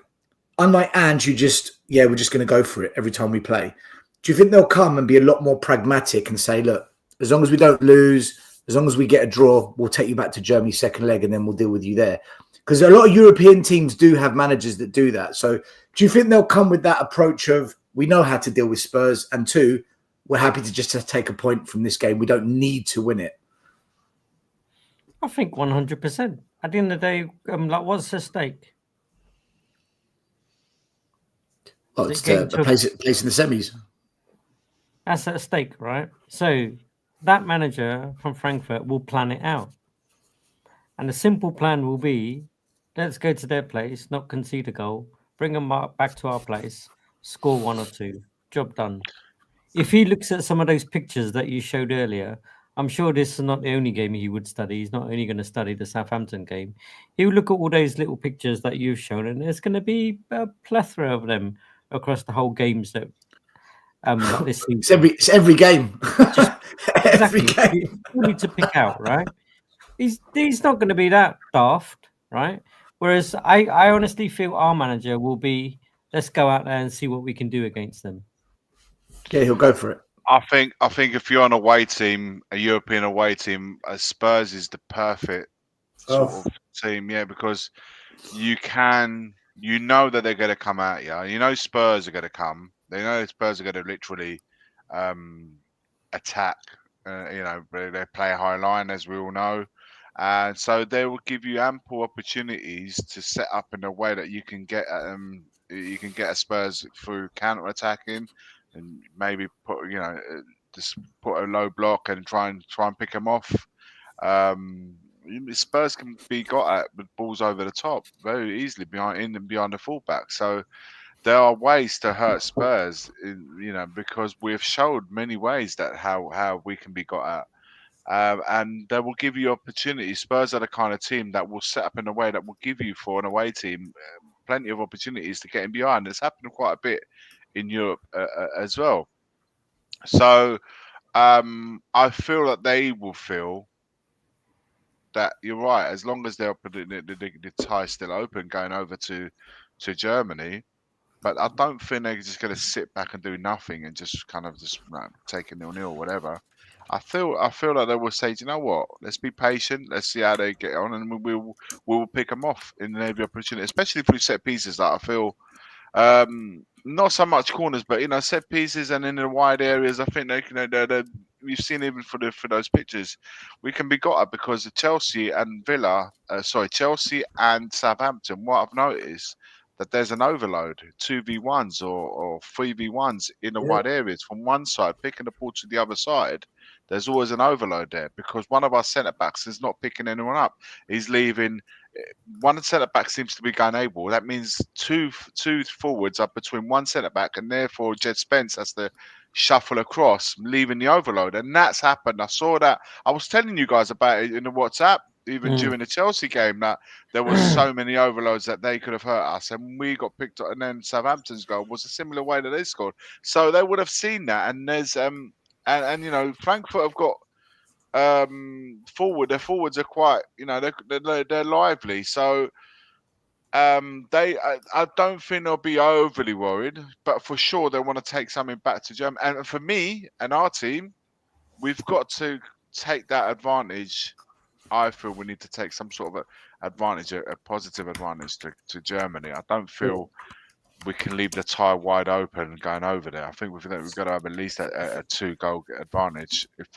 unlike Ange, we're just going to go for it every time we play, do you think they'll come and be a lot more pragmatic and say, look, as long as we don't lose, as long as we get a draw, we'll take you back to Germany's second leg and then we'll deal with you there? Because a lot of European teams do have managers that do that. So do you think they'll come with that approach of, we know how to deal with Spurs, and two, we're happy to just take a point from this game. We don't need to win it. I think 100%. At the end of the day, what's the stake? Well, it's the place in the semis. That's at stake, right? So that manager from Frankfurt will plan it out. And the simple plan will be, let's go to their place, not concede a goal, bring them back to our place, score 1 or 2, job done. If he looks at some of those pictures that you showed earlier, I'm sure this is not the only game he would study. He's not only going to study the Southampton game. He will look at all those little pictures that you've shown, and there's going to be a plethora of them across the whole games that this season. It's every game. Every game. You need to pick out, right? He's not going to be that daft, right? Whereas I honestly feel our manager will be, let's go out there and see what we can do against them. Yeah, he'll go for it. I think if you're on a away team, a European away team, Spurs is the perfect sort of team, because you know that they're going to come at you. You know Spurs are going to come. They know Spurs are going to literally attack. They play a high line, as we all know. And so they will give you ample opportunities to set up in a way that you can get at Spurs through counter attacking, and maybe just put a low block and try and pick them off. Spurs can be got at with balls over the top very easily behind the fullback. So there are ways to hurt Spurs, because we've showed many ways that how we can be got at. And they will give you opportunities. Spurs are the kind of team that will set up in a way that will give you, for an away team, plenty of opportunities to get in behind. It's happened quite a bit in Europe as well. So I feel that they will feel that you're right. As long as they're putting the tie still open, going over to Germany. But I don't think they're just going to sit back and do nothing and just kind of take a 0-0 or whatever. I feel like they will say, do you know what? Let's be patient. Let's see how they get on, and we'll pick them off in every opportunity, especially through set pieces. That I feel, not so much corners, but set pieces and in the wide areas. I think we've seen even for those pictures, we can be got at, because Chelsea and Southampton. What I've noticed, that there's an overload, 2v1s or 3v1s in the wide areas from one side, picking the ball to the other side. There's always an overload there, because one of our centre-backs is not picking anyone up. He's leaving. One centre-back seems to be going able. That means two forwards are between one centre-back, and therefore Jed Spence has to shuffle across, leaving the overload. And that's happened. I saw that. I was telling you guys about it in the WhatsApp, even during the Chelsea game, that there were so many overloads that they could have hurt us, and we got picked up. And then Southampton's goal was a similar way that they scored. So they would have seen that. And there's and Frankfurt have got forward. Their forwards are quite, they're lively. So I don't think they'll be overly worried, but for sure they want to take something back to Germany. And for me and our team, we've got to take that advantage. I feel we need to take some sort of a positive advantage to Germany. I don't feel we can leave the tie wide open going over there. I think we've got to have at least a 2-goal advantage if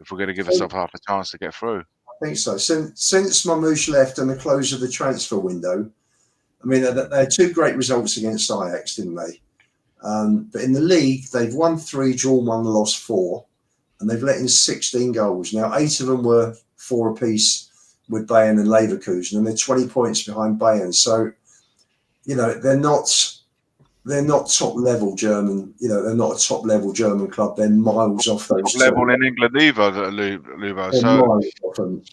we're gonna give ourselves half a chance to get through. I think so. Since Mamouche left and the close of the transfer window, I mean, they had 2 great results against Ajax, didn't they? But in the league, they've won 3, drawn 1, lost 4, and they've let in 16 goals. Now, 8 of them were 4 apiece with Bayern and Leverkusen, and they're 20 points behind Bayern. So, you know, they're not top level German. You know, they're not a top level German club. They're miles off those Top level in England either, Lubo. They're So miles off them.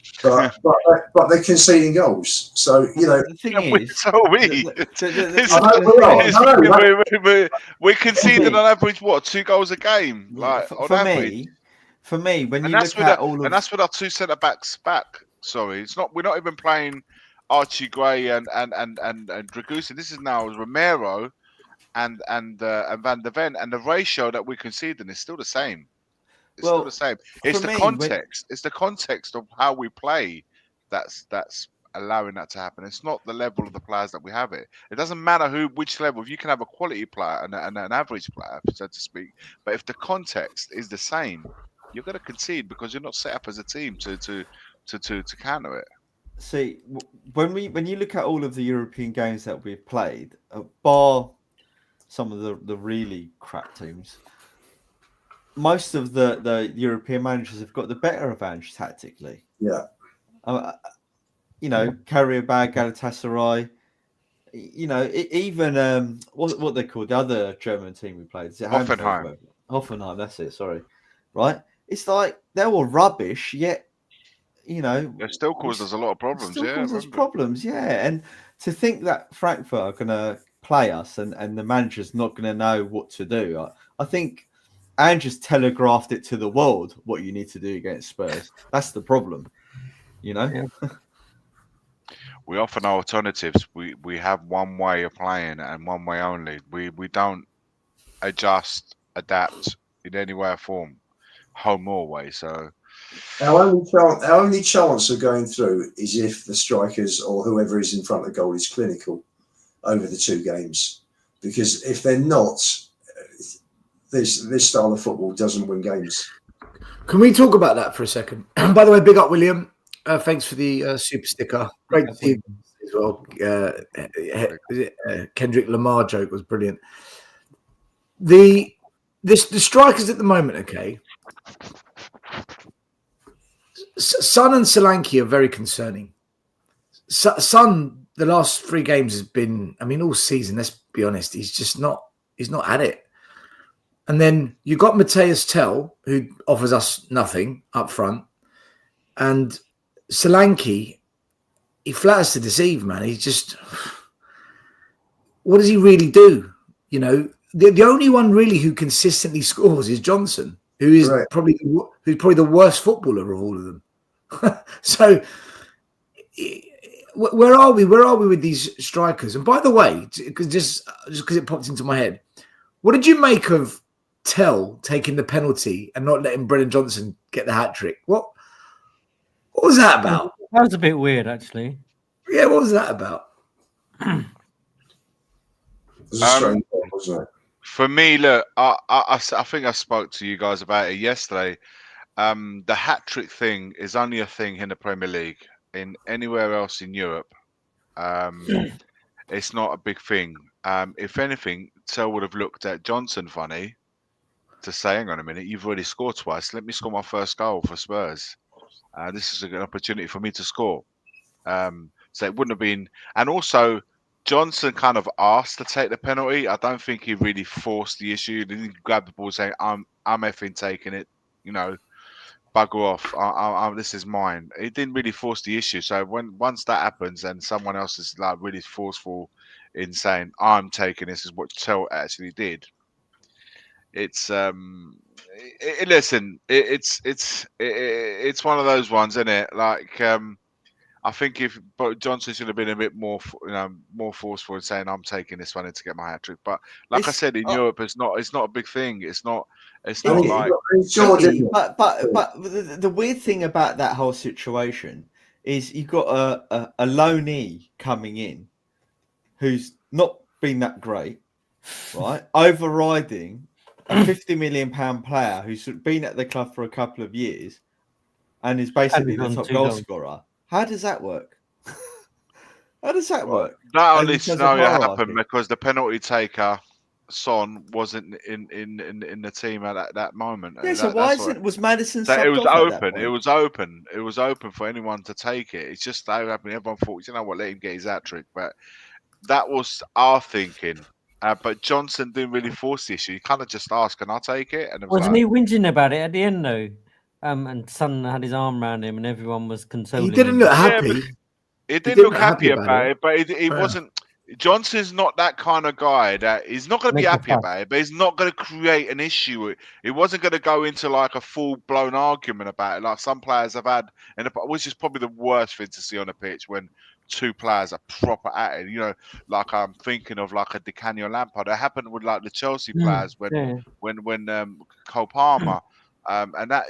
But they're conceding goals. So, you know, The thing is, so are we. We're conceding on average what 2 goals a game, like on average. For me, when And you that's look at all of, and that's with our 2 centre backs back. Sorry, it's not. We're not even playing Archie Gray and Dragusin. This is now Romero and Van der Ven, and the ratio that we're conceding is still the same. It's still the same. It's the context. It's the context of how we play that's allowing that to happen. It's not the level of the players that we have it. It doesn't matter which level. If you can have a quality player and an average player, so to speak, but if the context is the same, you're going to concede because you're not set up as a team to counter it. See, when you look at all of the European games that we've played, bar some of the really crap teams, most of the European managers have got the better advantage tactically. Yeah. You know, Karabag, Galatasaray. You know, even what they called the other German team we played. Is it Hoffenheim? Hoffenheim, that's it. Sorry, right? It's like they're all rubbish, yet you know They still caused us a lot of problems. And to think that Frankfurt are going to play us and the manager's not going to know what to do, I think Andrew's telegraphed it to the world what you need to do against Spurs. That's the problem, you know. Yeah. We offer no alternatives. We have one way of playing and one way only. We don't adapt in any way or form, home or away. So our only chance of going through is if the strikers or whoever is in front of goal is clinical over the 2 games. Because if they're not, this style of football doesn't win games. Can we talk about that for a second? By the way, big up, William. Thanks for the super sticker. Great to see you as well. Kendrick Lamar joke was brilliant. The strikers at the moment, okay. Son and Solanke are very concerning. Son, the last 3 games has been, I mean, all season. Let's be honest, he's not at it. And then you got Matthias Tell, who offers us nothing up front, and Solanke, he flatters to deceive, man. He's just, what does he really do? You know, the only one really who consistently scores is Johnson, who is probably the worst footballer of all of them. So, where are we? Where are we with these strikers? And by the way, just because it popped into my head, what did you make of Tell taking the penalty and not letting Brennan Johnson get the hat trick? What was that about? That was a bit weird, actually. Yeah, what was that about? It was a strange one, wasn't it? For me, look, I think I spoke to you guys about it yesterday. The hat trick thing is only a thing in the Premier League. In anywhere else in Europe, it's not a big thing. If anything, Tell would have looked at Johnson funny to say, hang on a minute, you've already scored twice. Let me score my first goal for Spurs. This is an opportunity for me to score. So it wouldn't have been. And also, Johnson kind of asked to take the penalty. I don't think he really forced the issue. He didn't grab the ball saying, I'm effing taking it, you know, bugger off. This is mine. He didn't really force the issue. So once that happens and someone else is like really forceful in saying, I'm taking this, is what Tell actually did. It's listen, it's one of those ones, isn't it? Like I think but Johnson should have been a bit more, more forceful in saying, "I'm taking this one in to get my hat trick." But like I said, in Europe, it's not a big thing. It's not like. But the weird thing about that whole situation is you've got a loanee coming in who's not been that great, right? Overriding a £50 million player who's been at the club for a couple of years and is basically the top goal scorer. How does that work? How does that work? That only scenario happened because the penalty taker, Son, wasn't in the team at that moment. Yeah, so was Maddison subbed off? It was open. It was open for anyone to take it. It's just that happened. Everyone thought, you know what, let him get his hat trick. But that was our thinking. But Johnson didn't really force the issue. He kind of just asked, "Can I take it?" And it wasn't he whinging about it at the end though? And Son had his arm around him, and everyone was consoling him. He didn't look happy. He didn't look happy about it, but he wasn't. Johnson's not that kind of guy that he's not going to be happy about it, but he's not going to create an issue. He wasn't going to go into like a full-blown argument about it, like some players have had, which is probably the worst thing to see on a pitch when two players are proper at it. You know, like I'm thinking of like a Di Canio Lampard. It happened with like the Chelsea players when Cole Palmer. And that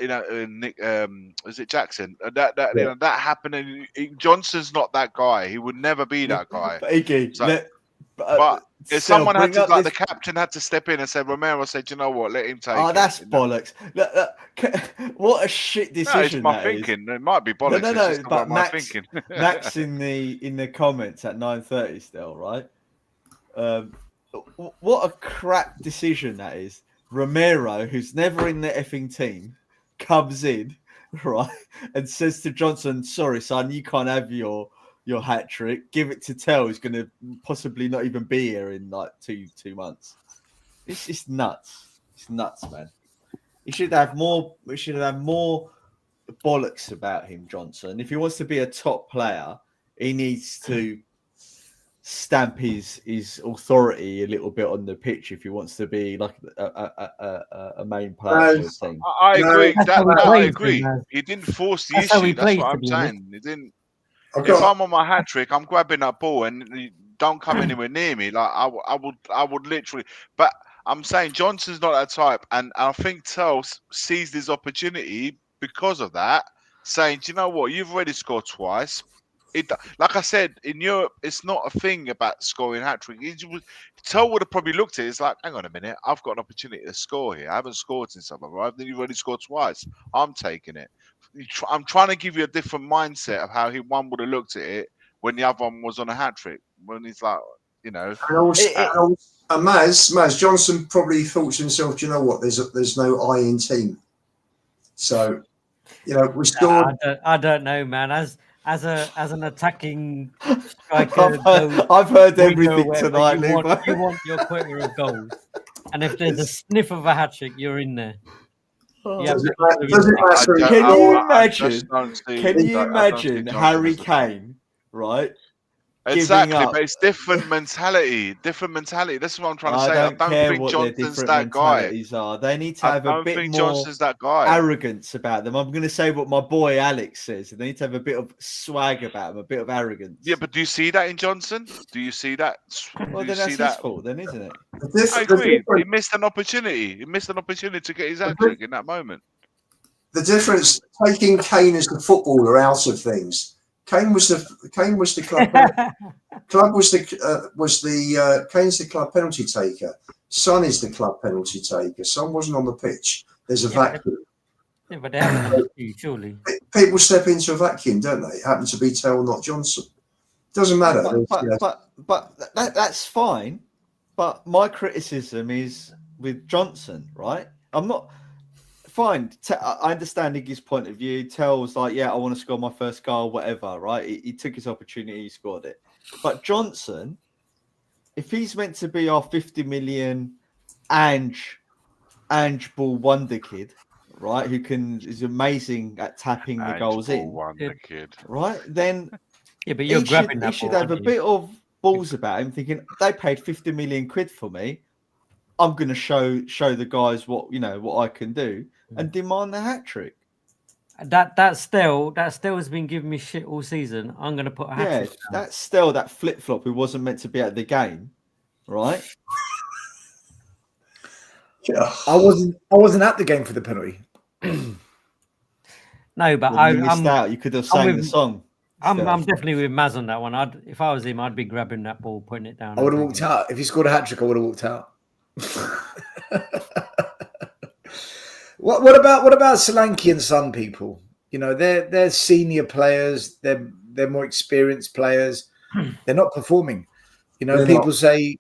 Nick was it Jackson? That happened. And Johnson's not that guy. He would never be that guy. But if someone had to, like the captain had to step in and say, Romero said, "You know what? Let him take it." Oh, that's bollocks. What a shit decision. No, it's my thinking. It might be bollocks. No, but Max in the comments at 9:30 still, right? What a crap decision that is. Romero, who's never in the effing team, comes in, right, and says to Johnson, "Sorry, son, you can't have your hat trick. Give it to Tell, who's going to possibly not even be here in like two months." It's just nuts. It's nuts, man. We should have more bollocks about him, Johnson. If he wants to be a top player, he needs to stamp his authority a little bit on the pitch if he wants to be like a main player. I agree. I agree. He didn't force the issue. That's what I'm saying. He didn't. If I'm on my hat trick, I'm grabbing that ball and don't come anywhere near me. Like I would literally. But I'm saying Johnson's not that type, and I think Tell seized his opportunity because of that, saying, "Do you know what? You've already scored twice." Like I said, in Europe, it's not a thing about scoring hat trick. Tell would have probably looked at it. It's like, hang on a minute, I've got an opportunity to score here. I haven't scored since I've arrived. Then you've already scored twice. I'm taking it. I'm trying to give you a different mindset of how one would have looked at it when the other one was on a hat trick. When he's like, And Maz Johnson probably thought to himself, "Do you know what? There's no I in team." So, we scored. I don't know, man. As an attacking striker, I've heard everything tonight. You want your quota of goals, and if there's a sniff of a hat trick, you're in there. Can you imagine Harry Kane, right? Exactly, but it's different mentality. That's what I'm trying to say. I don't think Johnson's that guy. They need to have a bit more arrogance about them. I'm going to say what my boy Alex says. They need to have a bit of swag about them, a bit of arrogance. Yeah, but do you see that in Johnson? Do you see that? Well, then that's his fault, then, isn't it? I agree. He missed an opportunity. He missed an opportunity to get his hat trick in that moment. The difference, taking Kane as the footballer out of things. Kane was the club. Kane's the club penalty taker. Son is the club penalty taker. Son wasn't on the pitch. There's a vacuum. Yeah, but they haven't, surely. People step into a vacuum, don't they? It happened to be Tell, not Johnson. Doesn't matter. But that's fine. But my criticism is with Johnson, right? I'm not. Fine, I understand Iggy's point of view. Tell's like, yeah, I want to score my first goal, whatever, right? He took his opportunity, he scored it. But Johnson, if he's meant to be our 50 million Ange ball wonder kid, right, who is amazing at tapping the goals in, kid. right? Then yeah, but you're grabbing that. He should have a bit of balls about him, thinking they paid 50 million quid for me. I'm going to show the guys what I can do and demand the hat trick. That still has been giving me shit all season. I'm going to put a hat trick down. That's still that flip flop who wasn't meant to be at the game, right? Yeah. I wasn't at the game for the penalty. No, but Well, you missed out. You could have sang the song. I'm definitely with Maz on that one. If I was him, I'd be grabbing that ball, putting it down. I would have walked out. If he scored a hat trick, I would have walked out. What about Solanke and Son people? You know, they're senior players. They're more experienced players. They're not performing. You know, people say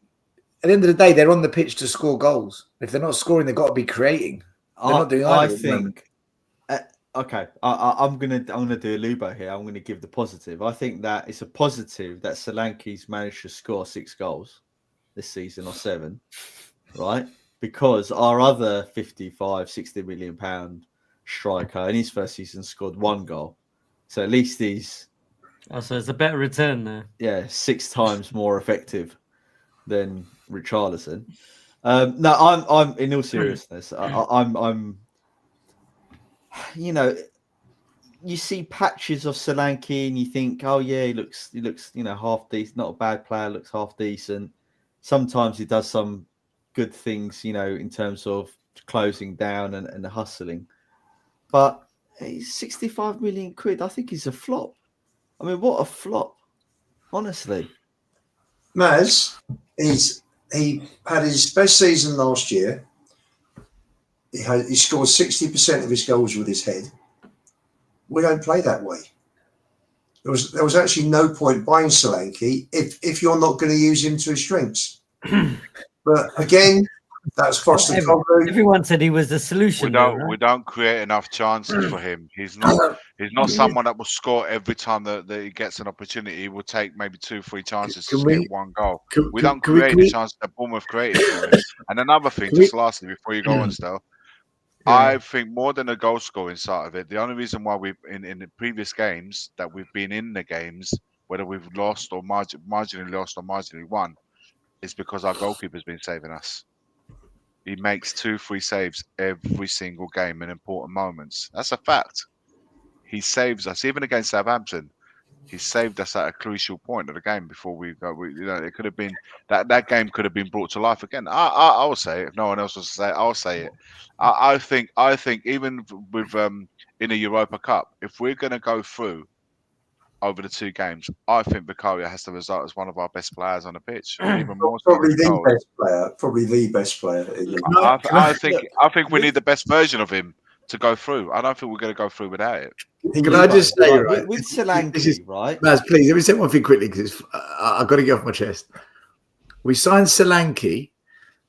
at the end of the day, they're on the pitch to score goals. If they're not scoring, they've got to be creating. They're not doing either. I think. Okay, I'm gonna do a Lubo here. I'm gonna give the positive. I think that it's a positive that Solanke's managed to score 6 goals this season or 7, right? Because our other 55, 60 million pound striker in his first season scored 1 goal. So at least he's so it's a better return there. Yeah, 6 times more effective than Richarlison. No, I'm in all seriousness. I'm you know, you see patches of Solanke and you think, oh yeah, he looks, you know, half decent, not a bad player, looks half decent. Sometimes he does some good things, you know, in terms of closing down and the hustling. But he's 65 million quid. I think he's a flop. I mean, what a flop, honestly. Maz, he had his best season last year. He scored 60% of his goals with his head. We don't play that way. There was actually no point buying Solanke if you're not going to use him to his strengths. But again, that's Foster. Everyone said he was the solution. We don't create enough chances for him. He's not someone that will score every time that he gets an opportunity. He will take maybe 2-3 chances to get 1 goal. We don't create the chances that Bournemouth created for him. And another thing, just lastly, before you go on, Stel, I think more than a goal scoring side of it, the only reason why we've in the previous games that we've been in the games, whether we've lost or marginally lost or marginally won, is because our goalkeeper's been saving us. He makes 2-3 saves every single game in important moments. That's a fact. He saves us, even against Southampton. He saved us at a crucial point of the game before we go. It could have been that game could have been brought to life again. I'll say it. If no one else wants to say it, I'll say it. I think even with in a Europa Cup, if we're going to go through over the 2 games, I think Vicario has to result as one of our best players on the pitch. Even more probably the best player. Probably the best player. I think we need the best version of him to go through. I don't think we're going to go through without it. Can I just say, right, with Solanke, right? Maz, please, let me say one thing quickly because I've got to get off my chest. We signed Solanke,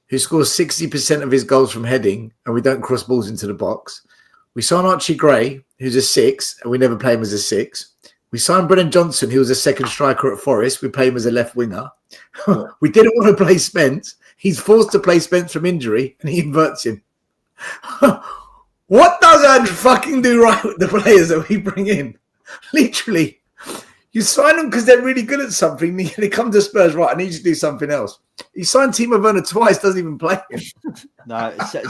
who scores 60% of his goals from heading, and we don't cross balls into the box. We signed Archie Gray, who's a 6, and we never play him as a 6. We signed Brennan Johnson, who was a second striker at Forest. We play him as a left winger. We didn't want to play Spence. He's forced to play Spence from injury, and he inverts him. What does Andrew fucking do right with the players that we bring in? Literally, you sign them because they're really good at something. They come to Spurs, right? I need you to do something else. You signed Timo Werner twice, doesn't even play him. No, so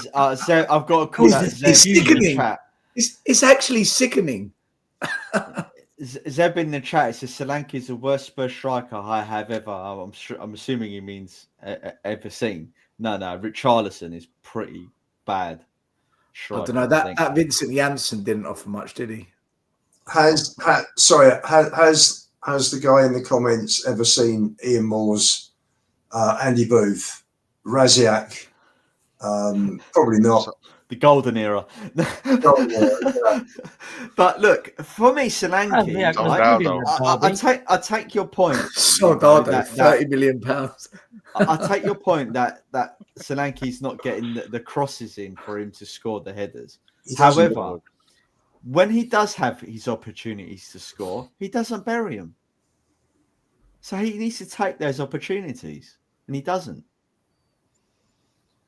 I've got to call that it's sickening. It's actually sickening. Zeb in the chat, it says Solanke is the worst Spurs striker I have ever. I'm assuming he means ever seen. No, Richarlison is pretty bad. I don't know. That Vincent Janssen didn't offer much, did he? Has the guy in the comments ever seen Ian Moore's Andy Booth, Raziak? Probably not. The golden era. But look, for me, Solanke, I take your point. Soldado, £30 million. I take your point that Solanke's not getting the crosses in for him to score the headers. However, when he does have his opportunities to score, he doesn't bury them. So he needs to take those opportunities, and he doesn't.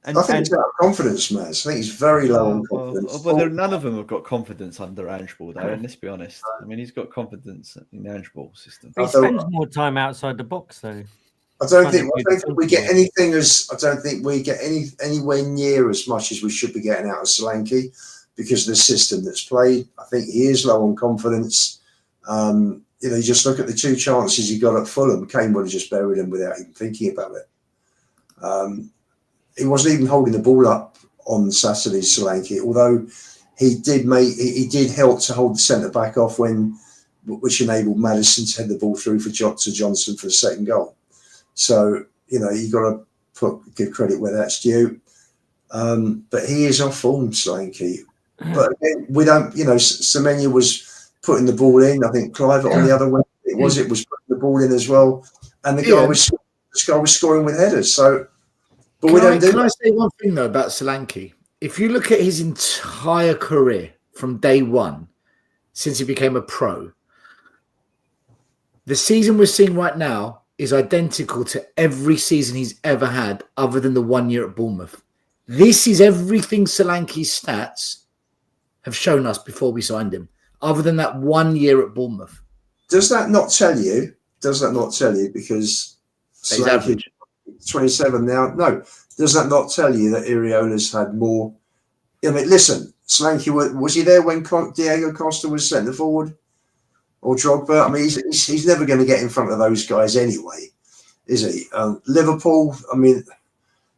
I think he's out of confidence, Maz. I think he's very low on confidence. Well, none of them have got confidence under Ange Ball, though. And let's be honest. I mean, he's got confidence in the Ange Ball system. He spends more time outside the box, though. I don't think we get anything anywhere near as much as we should be getting out of Solanke. because of the system that's played. I think he is low on confidence. You know, you just look at the 2 chances he got at Fulham. Kane would have just buried him without even thinking about it. He wasn't even holding the ball up on Saturday, Solanke, although he did help to hold the centre back off which enabled Maddison to head the ball through to Johnson for the second goal. So, you know, you got to give credit where that's due. But he is off form, Solanke. But again, we don't, you know, Semenya was putting the ball in. I think Clive on the other way, it was putting the ball in as well. And the guy was scoring with headers. So, but Can I say one thing though about Solanke? If you look at his entire career from day one, since he became a pro, the season we're seeing right now is identical to every season he's ever had, other than the 1 year at Bournemouth. This is everything Solanke's stats have shown us before we signed him, other than that 1 year at Bournemouth. Does that not tell you? Because he's average 27 now. No, does that not tell you that Iriola's had more? I mean, listen, Solanke, was he there when Diego Costa was centre forward or Drogba? I mean, he's never going to get in front of those guys anyway, is he? Liverpool, I mean,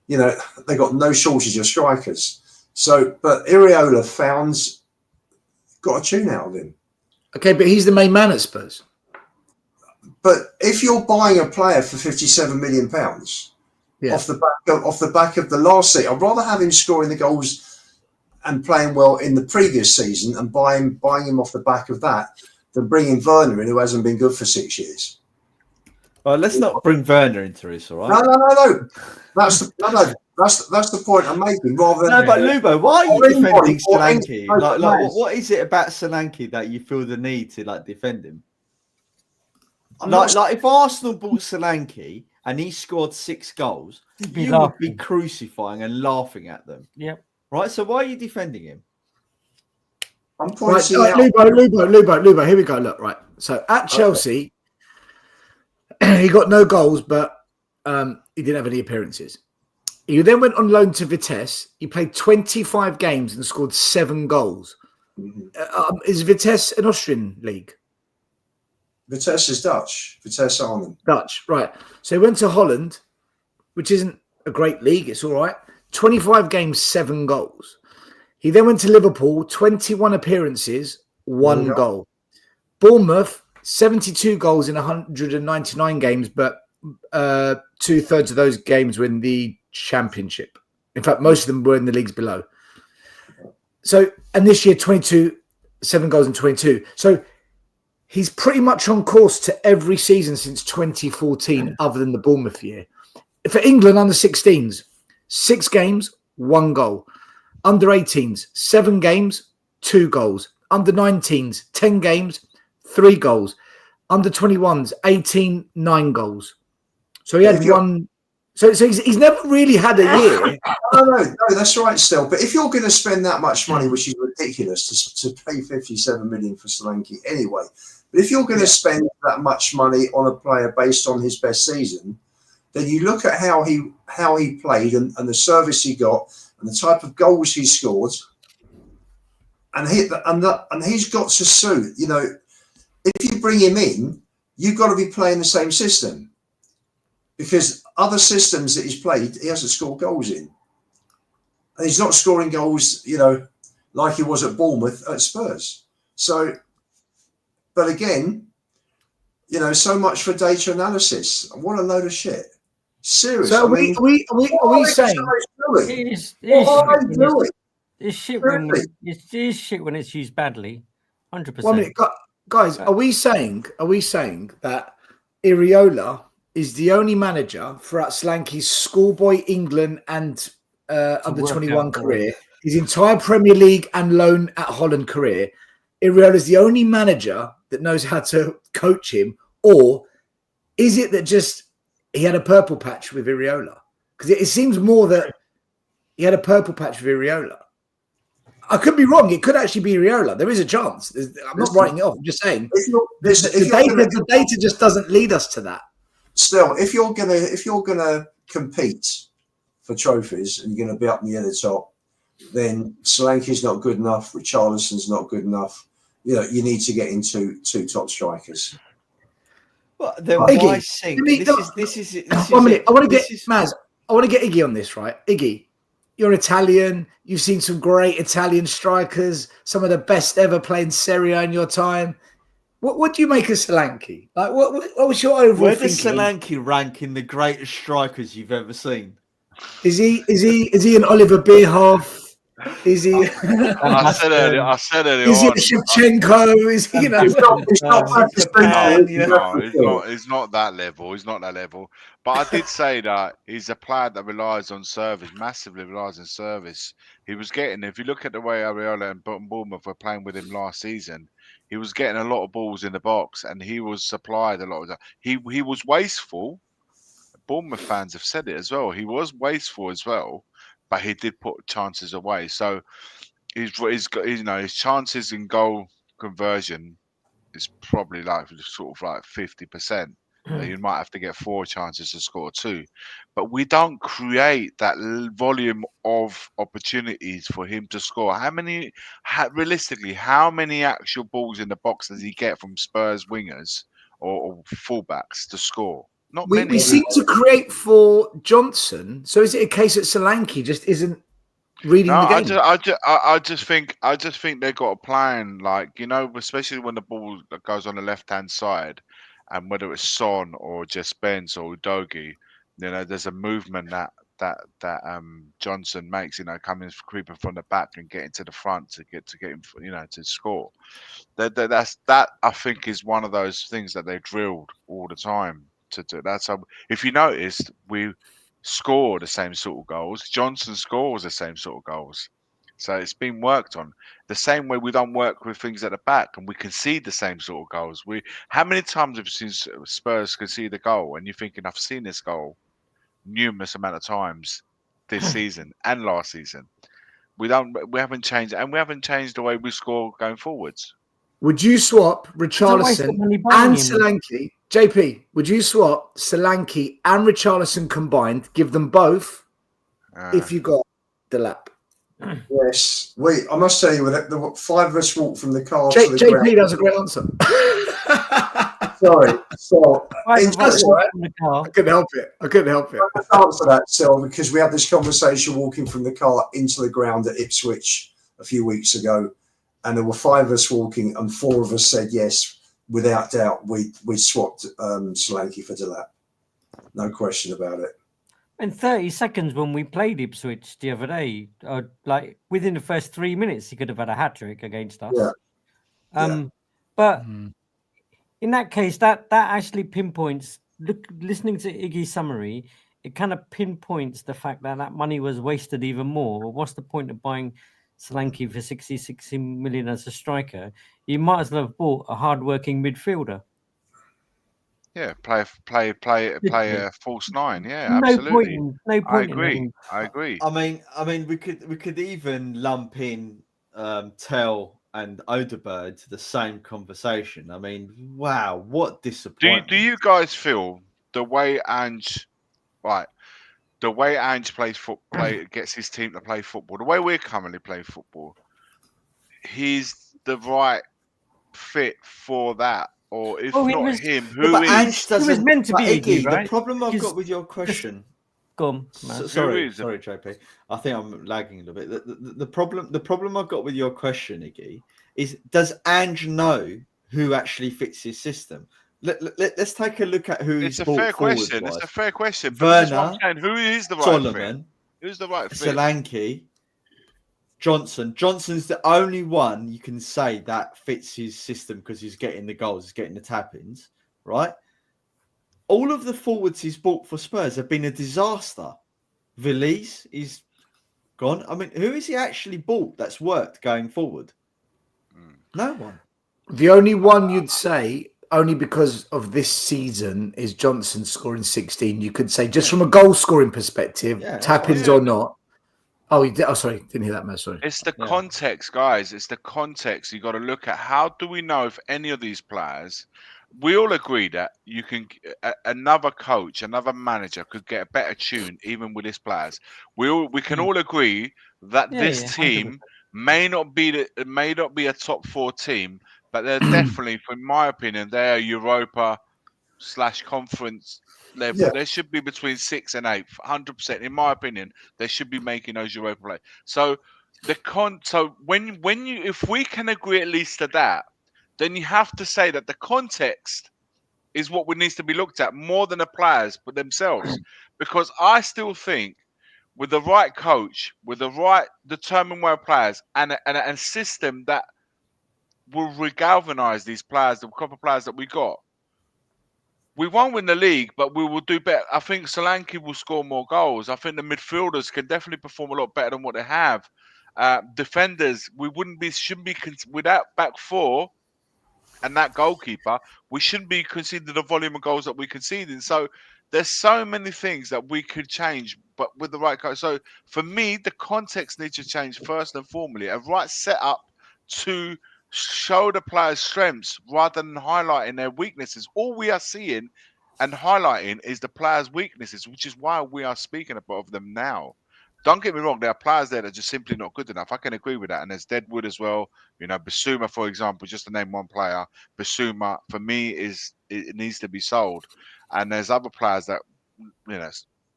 you know, they got no shortage of strikers. So, but Iriola got a tune out of him. Okay, but he's the main man at Spurs. But if you're buying a player for £57 million off the back of the last season, I'd rather have him scoring the goals and playing well in the previous season and buying him off the back of that than bringing Werner in, who hasn't been good for 6 years. Well, let's not bring Werner into this, all right? No. That's the point I'm making. Rather than but Lubo, why are you defending Solanke? What is it about Solanke that you feel the need to defend him? If Arsenal bought Solanke and he scored 6 goals, you would be crucifying and laughing at them. Yep. Right. So why are you defending him? I'm pointing out. Lubo. Here we go. Look, right. So at Chelsea, he got no goals, but he didn't have any appearances. He then went on loan to Vitesse. He played 25 games and scored 7 goals. Is Vitesse an Austrian league? Vitesse is Dutch. Vitesse Arnhem. Dutch, right. So he went to Holland, which isn't a great league. It's all right. 25 games, 7 goals. He then went to Liverpool, 21 appearances, 1 goal. Bournemouth, 72 goals in 199 games, but 2/3 of those games were in the Championship. In fact, most of them were in the leagues below. So, and this year, 7 goals in 22. So he's pretty much on course to every season since 2014, other than the Bournemouth year. For England, under 16s, 6 games, 1 goal. Under 18s, 7 games, 2 goals. Under 19s, 10 games, 3 goals. Under 21s, 18, 9 goals. So he had one. So he's never really had a year. No, that's right still. But if you're going to spend that much money, which is ridiculous to pay 57 million for Solanke anyway, but if you're going to spend that much money on a player based on his best season, then you look at how he played and the service he got and the type of goals he scored, and he's got to suit. You know, if you bring him in, you've got to be playing the same system, because other systems that he's played, he hasn't scored goals in, and he's not scoring goals, you know, like he was at Bournemouth at Spurs. So, but again, you know, so much for data analysis. What a load of shit. Seriously. So are we saying it's shit when it's used badly? 100%. 1 minute, guys. Are we saying that Iriola is the only manager throughout Solanke's schoolboy England and under 21 career, his entire Premier League and loan at Holland career? Iriola is the only manager that knows how to coach him, or is it that just he had a purple patch with Iriola? Because it seems more that he had a purple patch with Iriola. I could be wrong. It could actually be Iriola. There is a chance. I'm not writing it off. I'm just saying the data just doesn't lead us to that. Still, if you're gonna compete for trophies and you're gonna be up near the top, then Solanke's not good enough. Richarlison's not good enough. You need to get into two top strikers. Well, then Iggy, why sink? This is One minute. I want to get is Maz. I want to get Iggy on this, right? Iggy, you're Italian. You've seen some great Italian strikers, some of the best ever playing Serie A in your time. What do you make of Solanke? Like, what was your overall where does thinking? Solanke rank in the greatest strikers you've ever seen? Is he an Oliver Bierhoff? Is he? I said earlier Is he a on. Shevchenko? Is he? It's not No, he's not that level. He's not that level. But I did say that he's a player that relies on service, massively relies on service. He was getting, if you look at the way Areola and Bournemouth were playing with him last season, he was getting a lot of balls in the box, and he was supplied a lot of that. He was wasteful. Bournemouth fans have said it as well. He was wasteful as well, but he did put chances away. So he's his chances in goal conversion is probably like sort of like 50%. You might have to get 4 chances to score 2, but we don't create that volume of opportunities for him to score. Realistically, how many actual balls in the box does he get from Spurs wingers or fullbacks to score? Not many. We seem to create for Johnson. So is it a case that Solanke just isn't reading the game? I just think they've got a plan, like, especially when the ball goes on the left hand side, and whether it's Son or just Spence or Udogie, there's a movement that Johnson makes, coming creeping from the back and getting to the front to get him, to score. That I think is one of those things that they drilled all the time to do. That's how, if you noticed, we score the same sort of goals. Johnson scores the same sort of goals. So it's been worked on. The same way we don't work with things at the back, and we concede the same sort of goals. How many times have you seen Spurs concede a goal and you're thinking, I've seen this goal numerous amount of times this season and last season. We haven't changed, and we haven't changed the way we score going forwards. Would you swap Richarlison and Solanke? JP, would you swap Solanke and Richarlison combined, give them both, if you got the lap? Yes. I must tell you, the 5 of us walked from the car to the JP, ground. that's a great answer. Sorry. So, I couldn't help it. I couldn't help it. I can't answer that, Sil, because we had this conversation walking from the car into the ground at Ipswich a few weeks ago, and there were 5 of us walking, and 4 of us said yes, without doubt. We swapped Solanke for Delap. No question about it. In 30 seconds when we played Ipswich the other day, like within the first 3 minutes, he could have had a hat-trick against us. Yeah. But in that case, that actually pinpoints, listening to Iggy's summary, it kind of pinpoints the fact that money was wasted even more. What's the point of buying Solanke for 60 million as a striker? You might as well have bought a hard-working midfielder. Yeah, play a false 9. Yeah, absolutely. No point. I agree. I mean, we could even lump in Tell and Odegaard to the same conversation. I mean, wow, what disappointment! Do you guys feel the way Ange gets his team to play football, the way we're currently playing football, he's the right fit for that? Or if not him, who is? Ange doesn't, he was meant to be Iggy, right? The problem I've got with your question. Go on, sorry, JP. I think I'm lagging a little bit. The problem I've got with your question, Iggy, is does Ange know who actually fits his system? Let's take a look at who. It's a fair question. It's a fair question. Werner, who is the right Solomon, fit? Who's the right fit? Solanke, Johnson. Johnson's the only one you can say that fits his system because he's getting the goals, he's getting the tap-ins, right? All of the forwards he's bought for Spurs have been a disaster. Villiers is gone. I mean, who is he actually bought that's worked going forward? No one. The only one you'd say, only because of this season, is Johnson scoring 16. You could say, just from a goal-scoring perspective, tap-ins or not. Oh, he did. Oh, sorry, didn't hear that, man. Sorry. It's the context, guys. It's the context. You got to look at how do we know if any of these players we all agree that you can another coach, another manager could get a better tune even with his players. We can all agree that Yeah, this yeah, 100%. team may not be a top 4 team, but they're definitely, in my opinion, they're Europa / conference level. Yeah. They should be between 6th and 8th, 100%. In my opinion, they should be making those Europa play. So if we can agree at least to that, then you have to say that the context is what needs to be looked at more than the players but themselves. Because I still think with the right coach, with the right determined way of players, and a system that will regalvanize these players, the couple of players that we got, we won't win the league, but we will do better. I think Solanke will score more goals. I think the midfielders can definitely perform a lot better than what they have. Defenders, shouldn't be without back 4 and that goalkeeper, we shouldn't be conceding the volume of goals that we conceding. So there's so many things that we could change, but with the right coach. So for me, the context needs to change first and foremost. A right setup to show the players' strengths rather than highlighting their weaknesses. All we are seeing and highlighting is the players' weaknesses, which is why we are speaking of them now. Don't get me wrong, there are players there that are just simply not good enough. I can agree with that. And there's Deadwood as well. Basuma, for example, just to name one player. Basuma, for me, it needs to be sold. And there's other players that,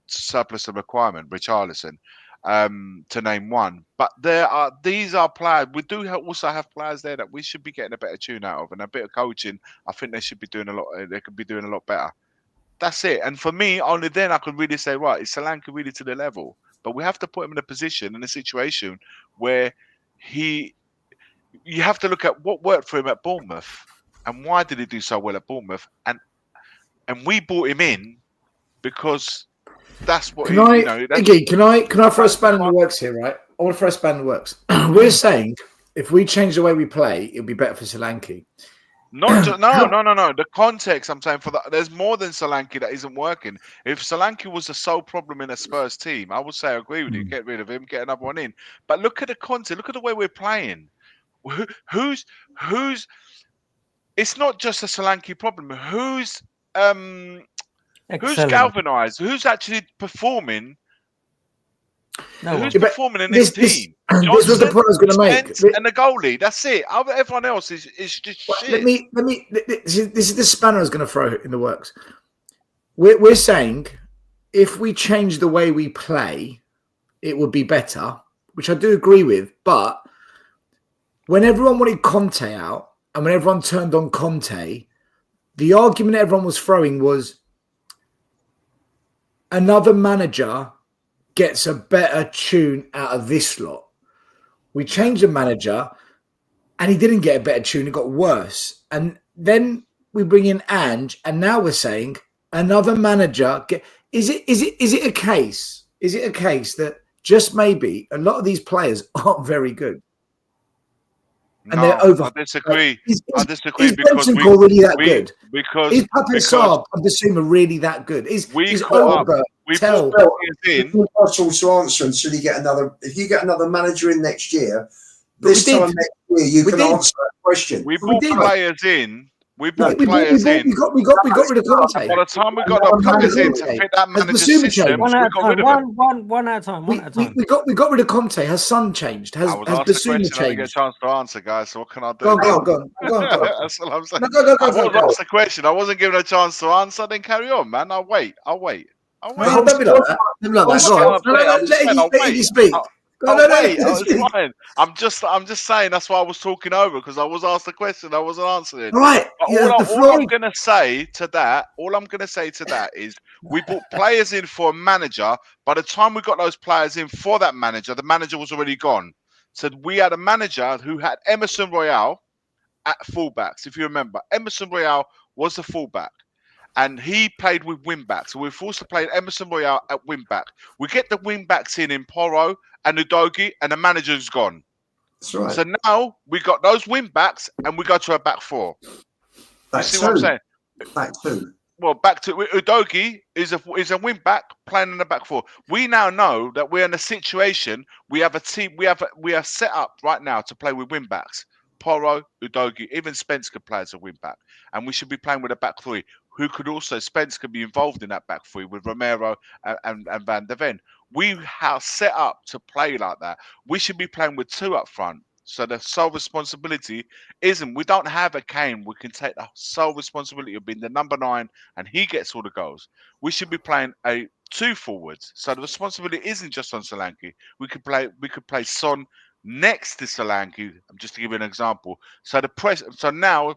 surplus of requirement, Richarlison, to name one. But these are players. We do also have players there that we should be getting a better tune out of, and a bit of coaching. I think they should be doing a lot. They could be doing a lot better. That's it. And for me, only then I could really say, right, is Solanke really to the level? But we have to put him in a situation where you have to look at what worked for him at Bournemouth and why did he do so well at Bournemouth? And we brought him in because that's what Can I throw a spanner in the works here, right? I want to throw a spanner in the works. We're saying if we change the way we play, it'll be better for Solanke. No. The context I'm saying there's more than Solanke that isn't working. If Solanke was the sole problem in a Spurs team, I would say I agree with you. Get rid of him, get another one in. But look at the context. Look at the way we're playing. Who's? It's not just a Solanke problem. Who's galvanized? Who's actually performing? Who's performing in this team? This was the point I was going to make. And the goalie. That's it. Everyone else is just shit. This is the spanner I was going to throw in the works. We're saying if we change the way we play, it would be better, which I do agree with. But when everyone wanted Conte out and when everyone turned on Conte, the argument everyone was throwing was another manager gets a better tune out of this lot. We changed the manager and he didn't get a better tune. It got worse. And then we bring in Ange and now we're saying another manager. Is it a case? Is it a case that just maybe a lot of these players aren't very good? And they're over. I disagree. I disagree is because really that good? Because is Pape Sarr and Basuma really that good? Is Oberg? It's impossible to answer until you get another. If you get another manager in next year, this time next year you can answer that question. We brought players in. We got rid of Conte. By the time we got the players in to fit that manager's system, one at a time. We got rid of Conte. Has Son changed? Has Basuma changed? I didn't get a chance to answer, guys. So what can I do? Go on. That's what I'm saying. Go. I was asked the question. I wasn't given a chance to answer. Then carry on, man. I'll wait. Don't be like that. Let you speak. It's fine. I'm just saying that's why I was talking over because I was asked a question I wasn't answering. Right. All I'm gonna say to that is we brought players in for a manager. By the time we got those players in for that manager, the manager was already gone. So we had a manager who had Emerson Royale at fullbacks. If you remember, Emerson Royale was the fullback. And he played with wing-backs. So we're forced to play Emerson Royale at wing-back. We get the wing-backs in Porro and Udogie, and the manager's gone. That's right. So now we got those wing-backs, and we go to a back 4. You see what I'm saying? Back 2. Well, back to Udogie is a wing-back playing in the back 4. We now know that we're in a situation. We have a team. We are set up right now to play with wing-backs. Porro, Udogie, even Spence could play as a wing back. And we should be playing with a back three who could also, Spence could be involved in that back three with Romero and Van der Ven. We are set up to play like that. We should be playing with two up front. So the sole responsibility isn't, we don't have a Kane. We can take the sole responsibility of being the number 9 and he gets all the goals. We should be playing a 2 forwards. So the responsibility isn't just on Solanke. We could play Son next to Solanke, just to give you an example. So now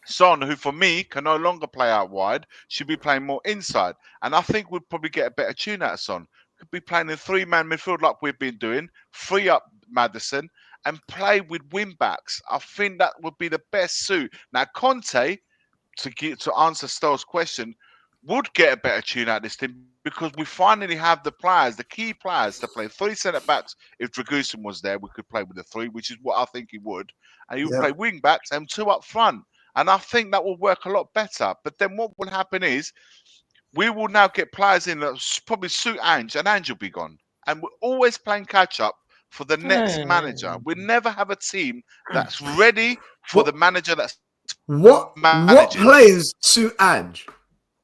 Son, who for me can no longer play out wide, should be playing more inside. And I think we'd probably get a better tune out of Son. Could be playing in 3-man midfield like we've been doing, free up Maddison and play with wing backs. I think that would be the best suit. Now, Conte, to answer Stoll's question, would get a better tune out of this team because we finally have the players, the key players, to play 3 centre backs. If Dragusin was there, we could play with the 3, which is what I think he would. And he would play wing backs and 2 up front. And I think that will work a lot better. But then what will happen is we will now get players in that probably suit Ange, and Ange will be gone. And we're always playing catch up for the next manager. We never have a team that's ready for the manager that's what managing. Players suit Ange?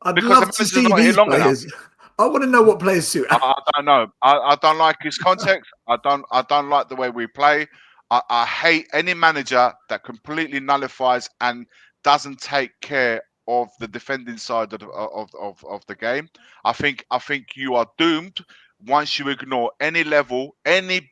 I'd Because love to see these players. I want to know what players suit Ange. I don't know. I don't like his context. I don't like the way we play. I hate any manager that completely nullifies and doesn't take care of the defending side of the game. I think you are doomed once you ignore any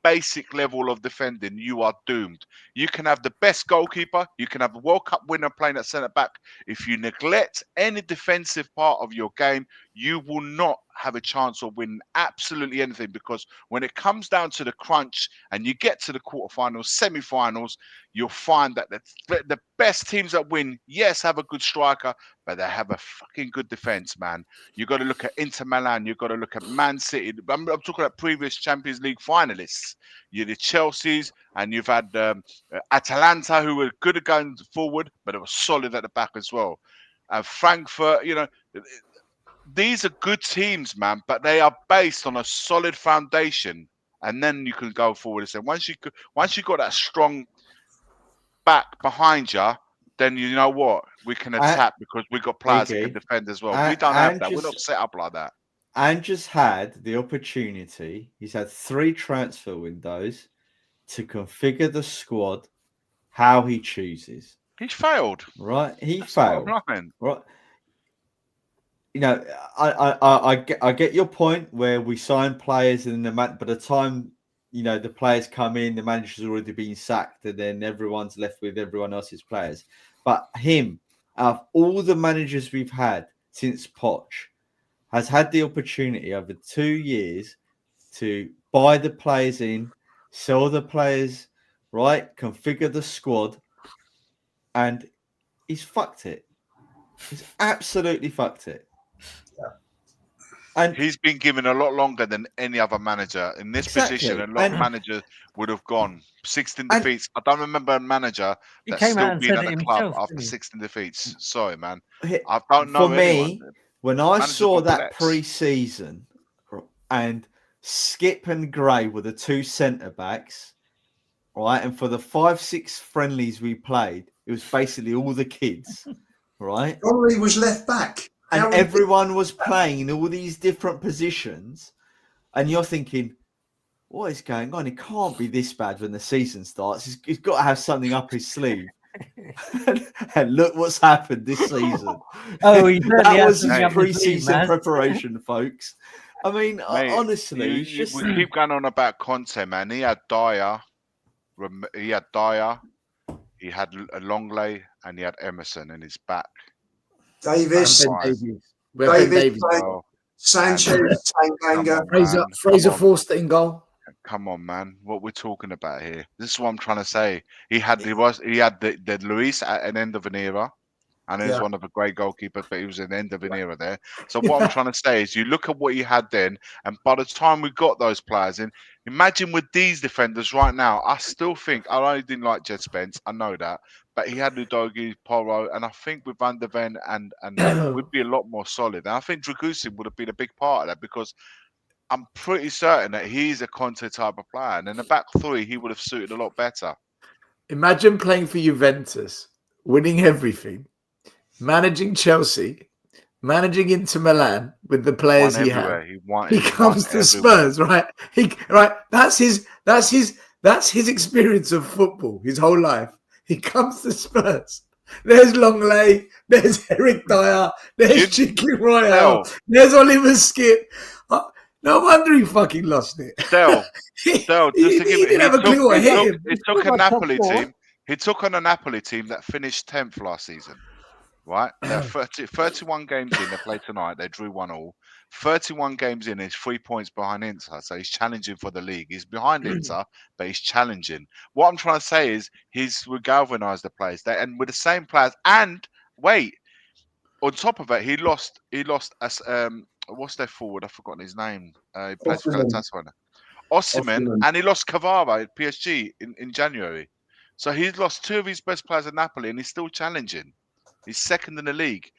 basic level of defending. You are doomed. You can have the best goalkeeper, you can have the World Cup winner playing at centre back. If you neglect any defensive part of your game, you will not have a chance of winning absolutely anything, because when it comes down to the crunch and you get to the quarterfinals, semi-finals, you'll find that the best teams that win, yes, have a good striker, but they have a fucking good defense, man. You got to look at Inter Milan, you've got to look at Man City. I'm talking about previous Champions League finalists. You're the Chelseas, and you've had Atalanta, who were good at going forward, but it was solid at the back as well. Frankfurt, these are good teams, man, but they are based on a solid foundation, and then you can go forward. And say once you got that strong back behind you, then you know what, we can attack because we got players that can defend as well. We don't have that. We're not set up like that. And just had the opportunity. He's had 3 transfer windows to configure the squad how he chooses. He's failed. Right, he failed. Right. I get your point where we sign players and by the time the players come in, the manager's already been sacked, and then everyone's left with everyone else's players. But him, out of all the managers we've had since Poch, has had the opportunity over 2 years to buy the players in, sell the players, right, configure the squad, and he's fucked it. He's absolutely fucked it. And he's been given a lot longer than any other manager in this position. A lot of managers would have gone 16 defeats. I don't remember a manager that's still been at the club after 16 defeats. Sorry, man. I don't know. For me, when I saw that pre-season and Skip and Gray were the 2 centre backs, right, and for the 5-6 friendlies we played, it was basically all the kids, right? Conley was left back. And everyone was playing in all these different positions. And you're thinking, what is going on? It can't be this bad when the season starts. He's got to have something up his sleeve. And look what's happened this season. That was pre-season preparation, folks. I mean, mate, honestly, we keep going on about Conte, man. He had Dyer, he had Longley, and he had Emerson in his back. Davis, Sanchez, Tanganga, Fraser Forster in goal. Come on, man! What we're talking about here? This is what I'm trying to say. He had the Luis at an end of an era, and he was one of the great goalkeepers, but he was at the end of an era there. So what I'm trying to say is, you look at what he had then, and by the time we got those players in, imagine with these defenders right now. I still think I only didn't like Jed Spence. I know that. But he had Udogie, Porro, and I think with Van der Ven and would be a lot more solid. And I think Dragusin would have been a big part of that, because I'm pretty certain that he's a Conte type of player. And in the back 3, he would have suited a lot better. Imagine playing for Juventus, winning everything, managing Chelsea, managing Inter Milan with the players Won he everywhere. had. He won. He He comes won to everywhere. Spurs, right? That's his experience of football, his whole life. He comes to Spurs. There's Longley, there's Eric Dyer, there's Chicky Royale, there's Oliver Skip. No wonder he fucking lost it. Still, he just to give it, didn't have a clue what hit him. he took a Napoli team. He took on a Napoli team that finished 10th last season, right? They're 31 games in. They played tonight. They drew 1-1. 31 games in. He's 3 points behind Inter, so he's challenging for the league. He's behind Inter, but he's challenging. What I'm trying to say is he's galvanised the players, and with the same players. And wait, on top of it, he lost as what's their forward? I've forgotten his name. He plays for Galatasaray. Osimhen, and he lost Cavara at PSG in January. So he's lost 2 of his best players at Napoli, and he's still challenging. He's second in the league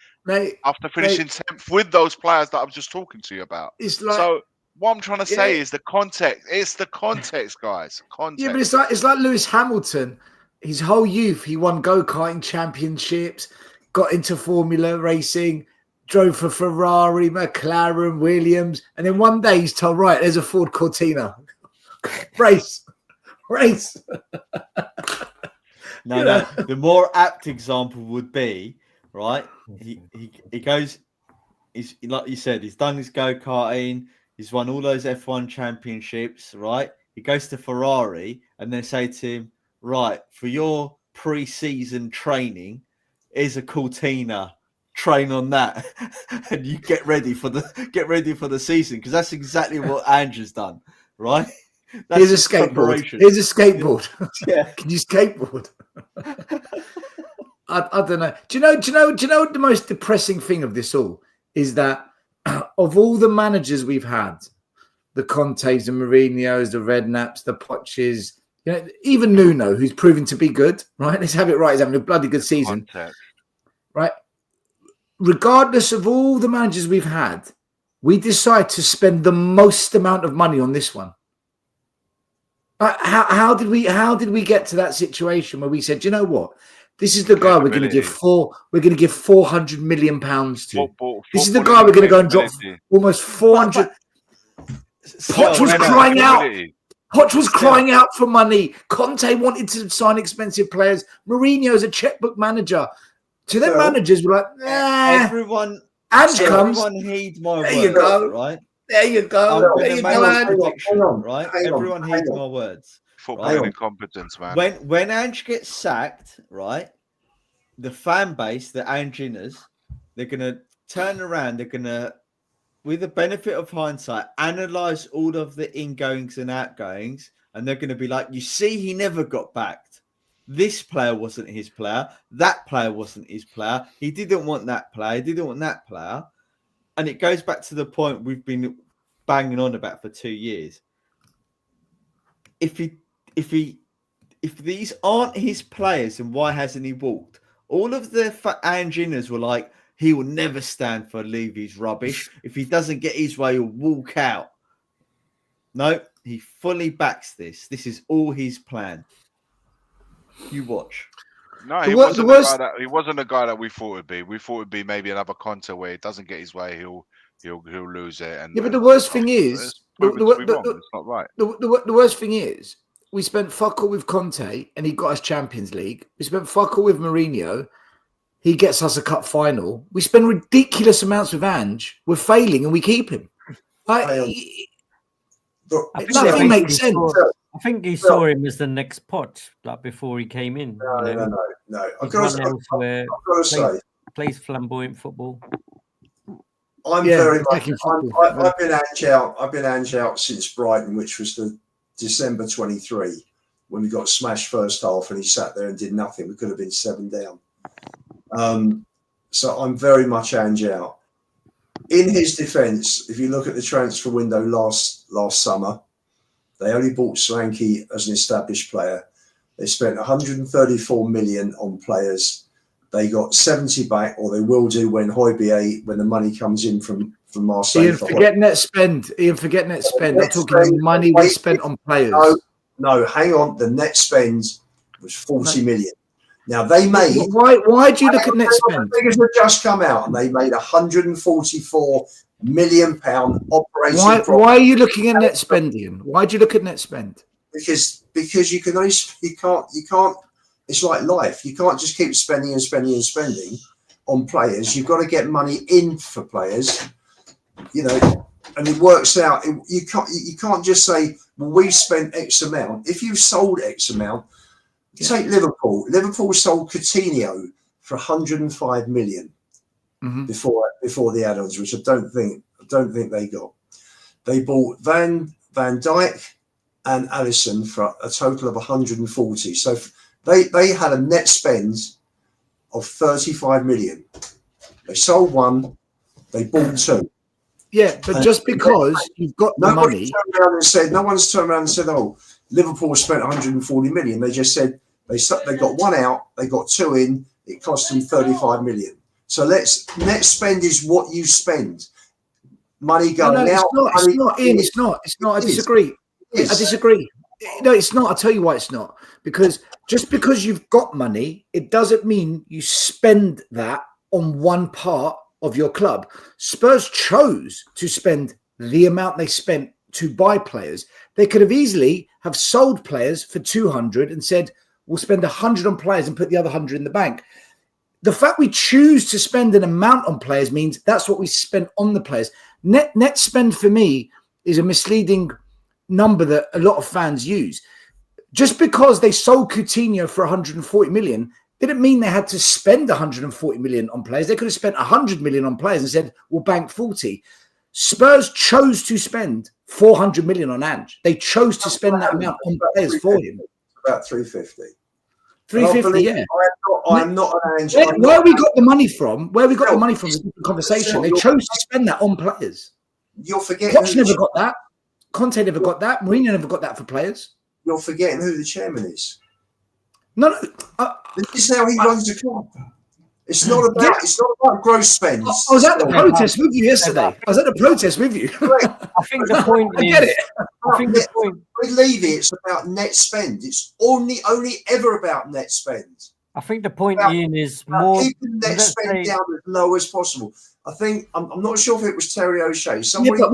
after finishing 10th with those players that I'm just talking to you about. So what I'm trying to say is the context. It's the context, guys. Context. Yeah, but it's like Lewis Hamilton. His whole youth, he won go-karting championships, got into Formula racing, drove for Ferrari, McLaren, Williams, and then one day he's told, right, there's a Ford Cortina. race. No. The more apt example would be, right? He goes, he's like you said, he's done his go-karting, he's won all those F1 championships, right? He goes to Ferrari and they say to him, right, for your pre-season training, is a Cortina. Train on that, and you get ready for the season, because that's exactly what Andrew's done, right? Here's a skateboard. Yeah. Can you skateboard? I don't know. Do you know the most depressing thing of this all is that of all the managers we've had, the Contes, the Mourinhos, the Redknaps, the Poches, even Nuno, who's proven to be good, right? Let's have it right. He's having a bloody good season, right? Regardless of all the managers we've had, we decide to spend the most amount of money on this one. How did we get to that situation where we said, you know what, this is the guy we're going to give 400 million pounds to. This is the guy we're going to go and drop almost 400. Poch was crying out. Poch was crying out for money. Conte wanted to sign expensive players. Mourinho's a checkbook manager. To them managers, we're like, everyone heed my words, you go. Right? There you go. Right? Everyone heeds my words. Football incompetence, man. When Ange gets sacked, right, the fan base, the Anginas, they're going to turn around. They're going to, with the benefit of hindsight, analyze all of the ingoings and outgoings, and they're going to be like, you see, he never got backed. This player wasn't his player. That player wasn't his player. He didn't want that player. He didn't want that player. And it goes back to the point we've been banging on about for 2 years. If these aren't his players, then why hasn't he walked? All of the Anginas were like, he will never stand for Levy's rubbish. If he doesn't get his way, he'll walk out. No, he fully backs this. This is all his plan. You watch. No, he wasn't a guy that we thought it'd be. We thought it'd be maybe another Conte where he doesn't get his way, he'll lose it. And but the worst thing is, it's not right. The worst thing is, we spent fuck all with Conte and he got us Champions League. We spent fuck all with Mourinho. He gets us a cup final. We spend ridiculous amounts with Ange. We're failing and we keep him. Nothing makes sense. I think he saw him as the next Poch, like before he came in. No. I've got to say, plays flamboyant football. I've been Ange out. I've been Ange out since Brighton, which was the December 23 when we got smashed first half, and he sat there and did nothing. We could have been 7 down. So I'm very much Ange out. In his defence, if you look at the transfer window last summer, they only bought Solanke as an established player. They spent 134 million on players. They got 70 back, or they will do when the money comes in from Marseille. Ian, forget net spend. I'm talking money we spent on players. No, hang on. The net spend was 40 million. Now they made. Why do you look at net spend? The figures have just come out, and they made £144 million operating profit. Why are you looking at net spending? Why do you look at net spend? Because you can only you can't. It's like life. You can't just keep spending and spending and spending on players. You've got to get money in for players, you know, and it works out. You can't just say, well, we spent X amount. If you sold X amount, take Liverpool. Liverpool sold Coutinho for 105 million before the add-ons, which I don't think they got. They bought Van Dijk and Alisson for a total of 140. So they had a net spend of 35 million. They sold one, they bought two. Yeah, but just because you've got the money, no one's turned around and said, "Oh, Liverpool spent 140 million." They just said they got one out, they got two in. It cost them 35 million. So net spend is what you spend. Money going out. It's not. I disagree. I disagree. No, it's not. I'll tell you why it's not. Because just because you've got money, it doesn't mean you spend that on one part of your club. Spurs chose to spend the amount they spent to buy players. They could have easily have sold players for 200 and said, we'll spend 100 on players and put the other 100 in the bank. The fact we choose to spend an amount on players means that's what we spent on the players. Net spend for me is a misleading number that a lot of fans use. Just because they sold Coutinho for 140 million didn't mean they had to spend 140 million on players. They could have spent 100 million on players and said, we'll bank 40. Spurs chose to spend 400 million on Ange. They chose to spend that amount on players for him. About 350. 350, yeah. I'm not an Ange. Where we got the money from? Where we got the money from is a different conversation. They chose to spend that on players. You're forgetting. Poch never got that. Conte never got that. Mourinho never got that for players. You're forgetting who the chairman is. No. This is how he runs the club. It's not about gross spends. I was at the protest with you yesterday. I was at the protest with you. I think the point is. I get it. I think the point. With Levy, it's about net spend. It's only ever about net spend. I think the point, Ian, is more keeping net spend down as low as possible. I think I'm not sure if it was Terry O'Shea. But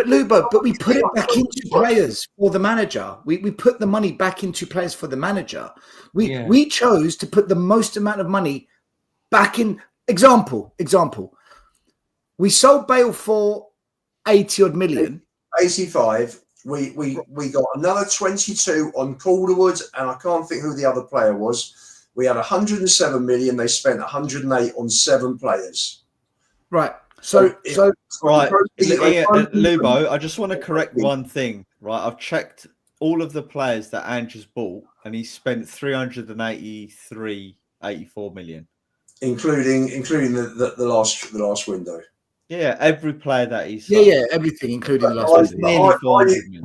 Lubo, but we put it back into players for the manager. We put the money back into players for the manager. We chose to put the most amount of money back in. Example. We sold Bale for 80 odd million. 85. We got another 22 on Calderwood, and I can't think who the other player was. We had 107 million. They spent 108 on 7 players. Right. Right, Lubo, I just want to correct one thing. Right, I've checked all of the players that Ange has bought, and he spent 384 million, including the last window. Yeah, every player that he's everything, including the last window.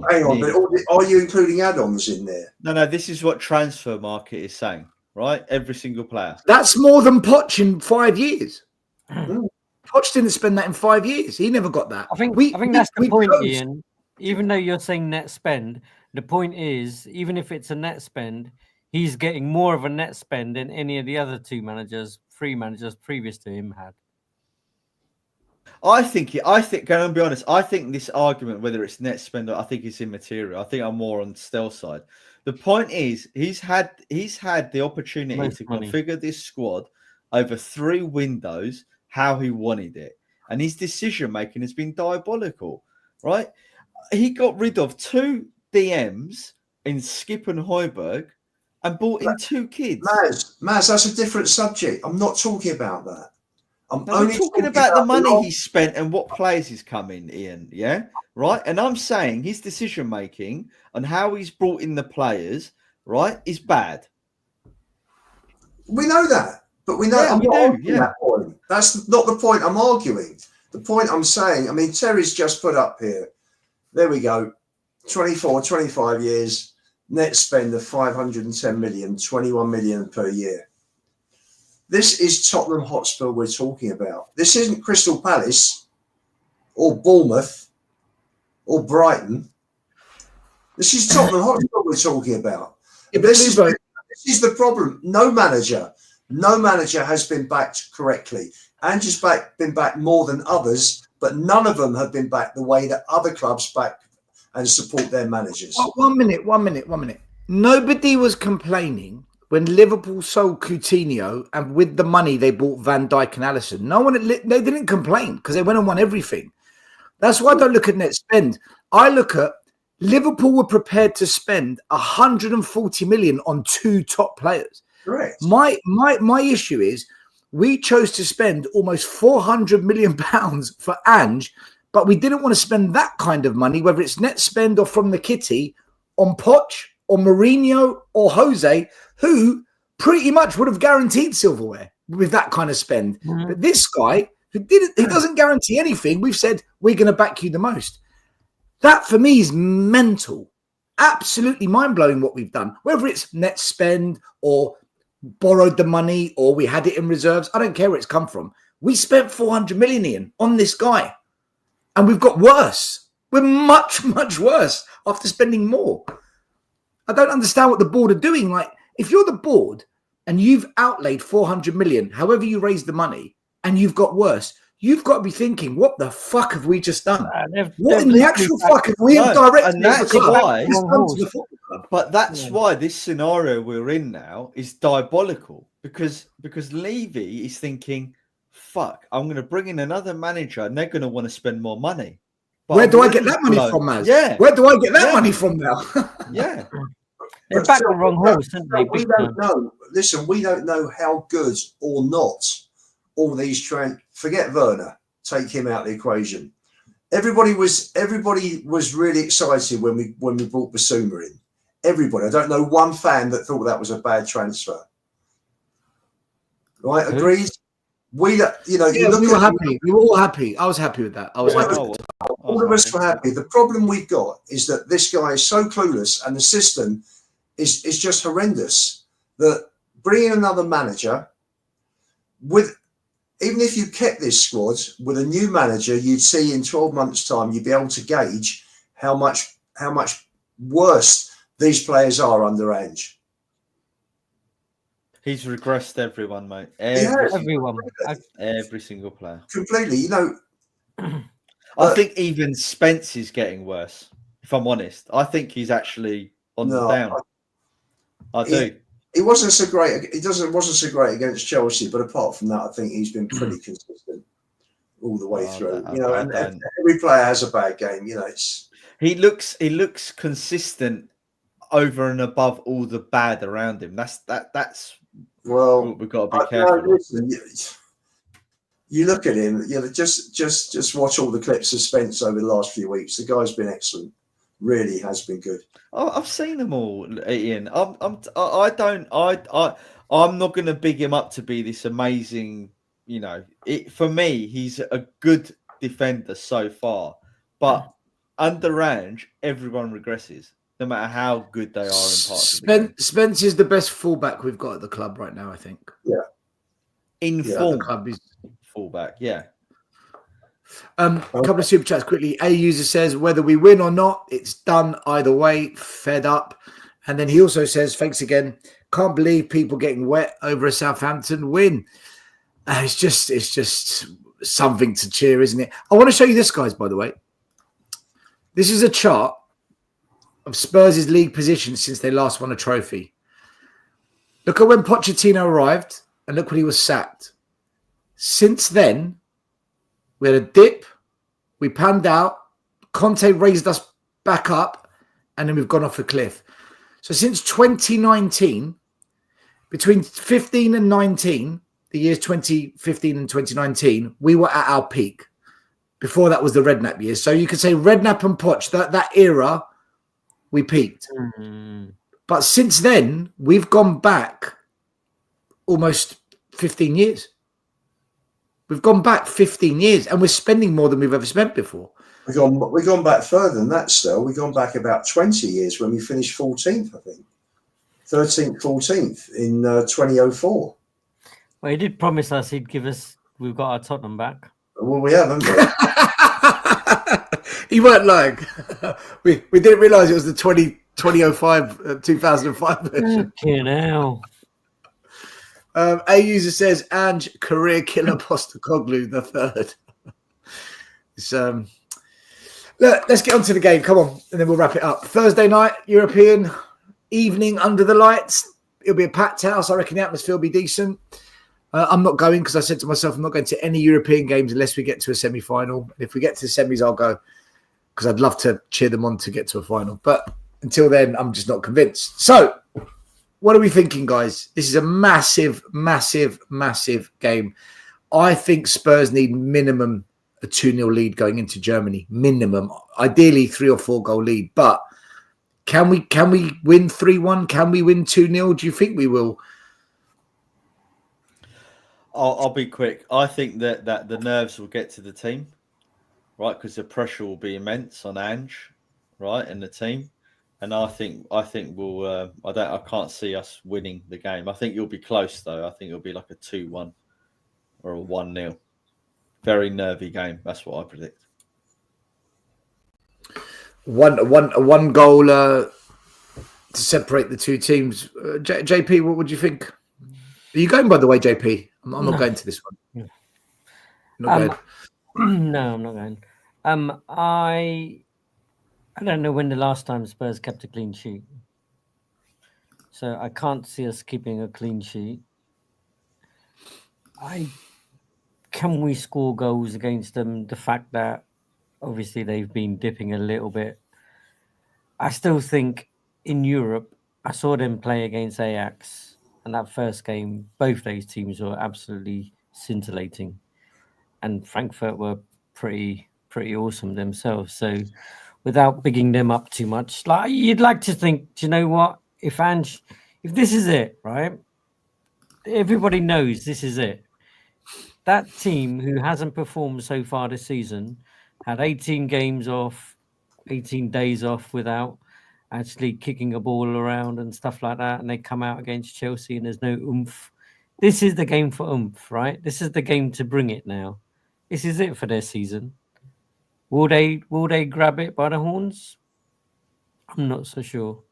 Hang on, but are you including add-ons in there? No. This is what Transfer Market is saying. Right, every single player. That's more than Poch in 5 years. Poch didn't spend that in 5 years. He never got that. I think that's the point, Ian. Even though you're saying net spend, the point is, even if it's a net spend, he's getting more of a net spend than any of the other 3 managers previous to him had. I think, going to be honest, I think this argument, whether it's net spend or I think it's immaterial. I think I'm more on Stel's side. The point is, he's had the opportunity to configure this squad over 3 windows how he wanted it, and his decision making has been diabolical. Right? He got rid of 2 DMs in Skip and Højbjerg and brought in 2 kids. Maz, that's a different subject. I'm not talking about that. I'm only talking about the money he spent and what players he's come in, Ian. Yeah, right. And I'm saying his decision making and how he's brought in the players, right, is bad. We know that, but we know that point. That's not the point I'm arguing. The point I'm saying, I mean, Terry's just put up here. There we go. 24, 25 years, net spend of 510 million, 21 million per year. This is Tottenham Hotspur we're talking about. This isn't Crystal Palace or Bournemouth or Brighton. This is Tottenham Hotspur we're talking about. Yeah, this is this is the problem. No manager has been backed correctly. Andrew's been backed more than others, but none of them have been backed the way that other clubs back and support their managers. Oh, 1 minute. Nobody was complaining when Liverpool sold Coutinho and with the money they bought Van Dijk and Alisson. They didn't complain because they went and won everything. That's why I don't look at net spend. I look at Liverpool were prepared to spend 140 million on 2 top players. Correct. My issue is we chose to spend almost 400 million pounds for Ange, but we didn't want to spend that kind of money, whether it's net spend or from the kitty, on Poch or Mourinho or Jose, who pretty much would have guaranteed silverware with that kind of spend. Mm-hmm. But this guy who doesn't guarantee anything, we've said we're going to back you the most. That for me is mental. Absolutely mind-blowing what we've done. Whether it's net spend or borrowed the money or we had it in reserves, I don't care where it's come from. We spent 400 million in on this guy and we've got worse. We're much, much worse after spending more. I don't understand what the board are doing. Like, if you're the board and you've outlaid 400 million, however you raised the money, and you've got worse, you've got to be thinking, what the fuck have we just done? What in the actual fuck have we directed? And that's why. But that's why this scenario we're in now is diabolical because Levy is thinking, fuck, I'm going to bring in another manager and they're going to want to spend more money. But where do I get that money from, Maz? Yeah. Where do I get that money from now? Yeah. They're back on the wrong horse, aren't they? We don't know. Listen, we don't know how good or not all these forget Werner, take him out of the equation. Everybody was really excited when we brought Basuma in. Everybody. I don't know one fan that thought that was a bad transfer. Right? Agreed? We were happy. We were all happy. I was happy with that. I was happy. All of us were happy. The problem we've got is that this guy is so clueless and the system is just horrendous that bringing another manager even if you kept this squad with a new manager, you'd see in 12 months' time, you'd be able to gauge how much worse these players are under Ange. He's regressed everyone, mate. Everyone. Every single player. Completely. I think even Spence is getting worse, if I'm honest. I think he's actually on the down. I do. He wasn't so great. Wasn't so great against Chelsea, but apart from that, I think he's been pretty consistent all the way through. And every player has a bad game. He looks consistent over and above all the bad around him. That's what we've got to be careful. Listen, you look at him. Just watch all the clips of Spence over the last few weeks. The guy's been excellent. Really has been good. I've seen them all, Ian. I'm not going to big him up to be this amazing. For me, he's a good defender so far, but under Ange, everyone regresses, no matter how good they are in parts of the game. Spence is the best fullback we've got at the club right now, I think. Yeah. In form, the club is fullback. Yeah. A couple of super chats quickly. A user says, whether we win or not, it's done either way. Fed up. And then he also says, thanks again. Can't believe people getting wet over a Southampton win. It's just something to cheer, isn't it? I want to show you this, guys, by the way. This is a chart of Spurs' league position since they last won a trophy. Look at when Pochettino arrived and look when he was sacked. Since then, we had a dip, we panned out, Conte raised us back up, and then we've gone off a cliff. So since 2019, between 15 and 19, the years 2015 and 2019, we were at our peak. Before that was the Redknapp years. So you could say Redknapp and Poch, that era, we peaked. Mm-hmm. But since then, we've gone back almost 15 years. We've gone back 15 years and we're spending more than we've ever spent before. We've gone back further than that still. We've gone back about 20 years when we finished 14th, I think. 13th, 14th in 2004. Well, he did promise us we've got our Tottenham back. Well, we haven't. He weren't lying. We didn't realise it was the 2005, 2005 version. Fucking hell. A user says, Ange, career killer Postecoglou the third. It's, look, let's get on to the game. Come on, and then we'll wrap it up. Thursday night, European evening under the lights. It'll be a packed house. I reckon the atmosphere will be decent. I'm not going because I said to myself, I'm not going to any European games unless we get to a semi-final. If we get to the semis, I'll go because I'd love to cheer them on to get to a final. But until then, I'm just not convinced. So, what are we thinking, guys? This is a massive, massive, massive game. I think Spurs need minimum a 2-0 lead going into Germany. Minimum. Ideally, 3 or 4 goal lead. But can we win 3-1? Can we win 2-0? Do you think we will? I'll be quick. I think that the nerves will get to the team, right? Because the pressure will be immense on Ange, right, and the team. And I think we'll. I can't see us winning the game. I think you'll be close though. I think it'll be like a 2-1 or a 1-0. Very nervy game. That's what I predict. One goal to separate the two teams. JP, what would you think? Are you going, by the way, JP? I'm not going to this one. Not going. No, I'm not going. I don't know when the last time Spurs kept a clean sheet. So I can't see us keeping a clean sheet. Can we score goals against them? The fact that obviously they've been dipping a little bit. I still think in Europe, I saw them play against Ajax, and that first game, both those teams were absolutely scintillating, and Frankfurt were pretty awesome themselves. So, without bigging them up too much, like you'd like to think, do you know what? If this is it, right? Everybody knows this is it. That team who hasn't performed so far this season had 18 games off, 18 days off without actually kicking a ball around and stuff like that. And they come out against Chelsea and there's no oomph. This is the game for oomph, right? This is the game to bring it now. This is it for their season. Will they grab it by the horns? I'm not so sure.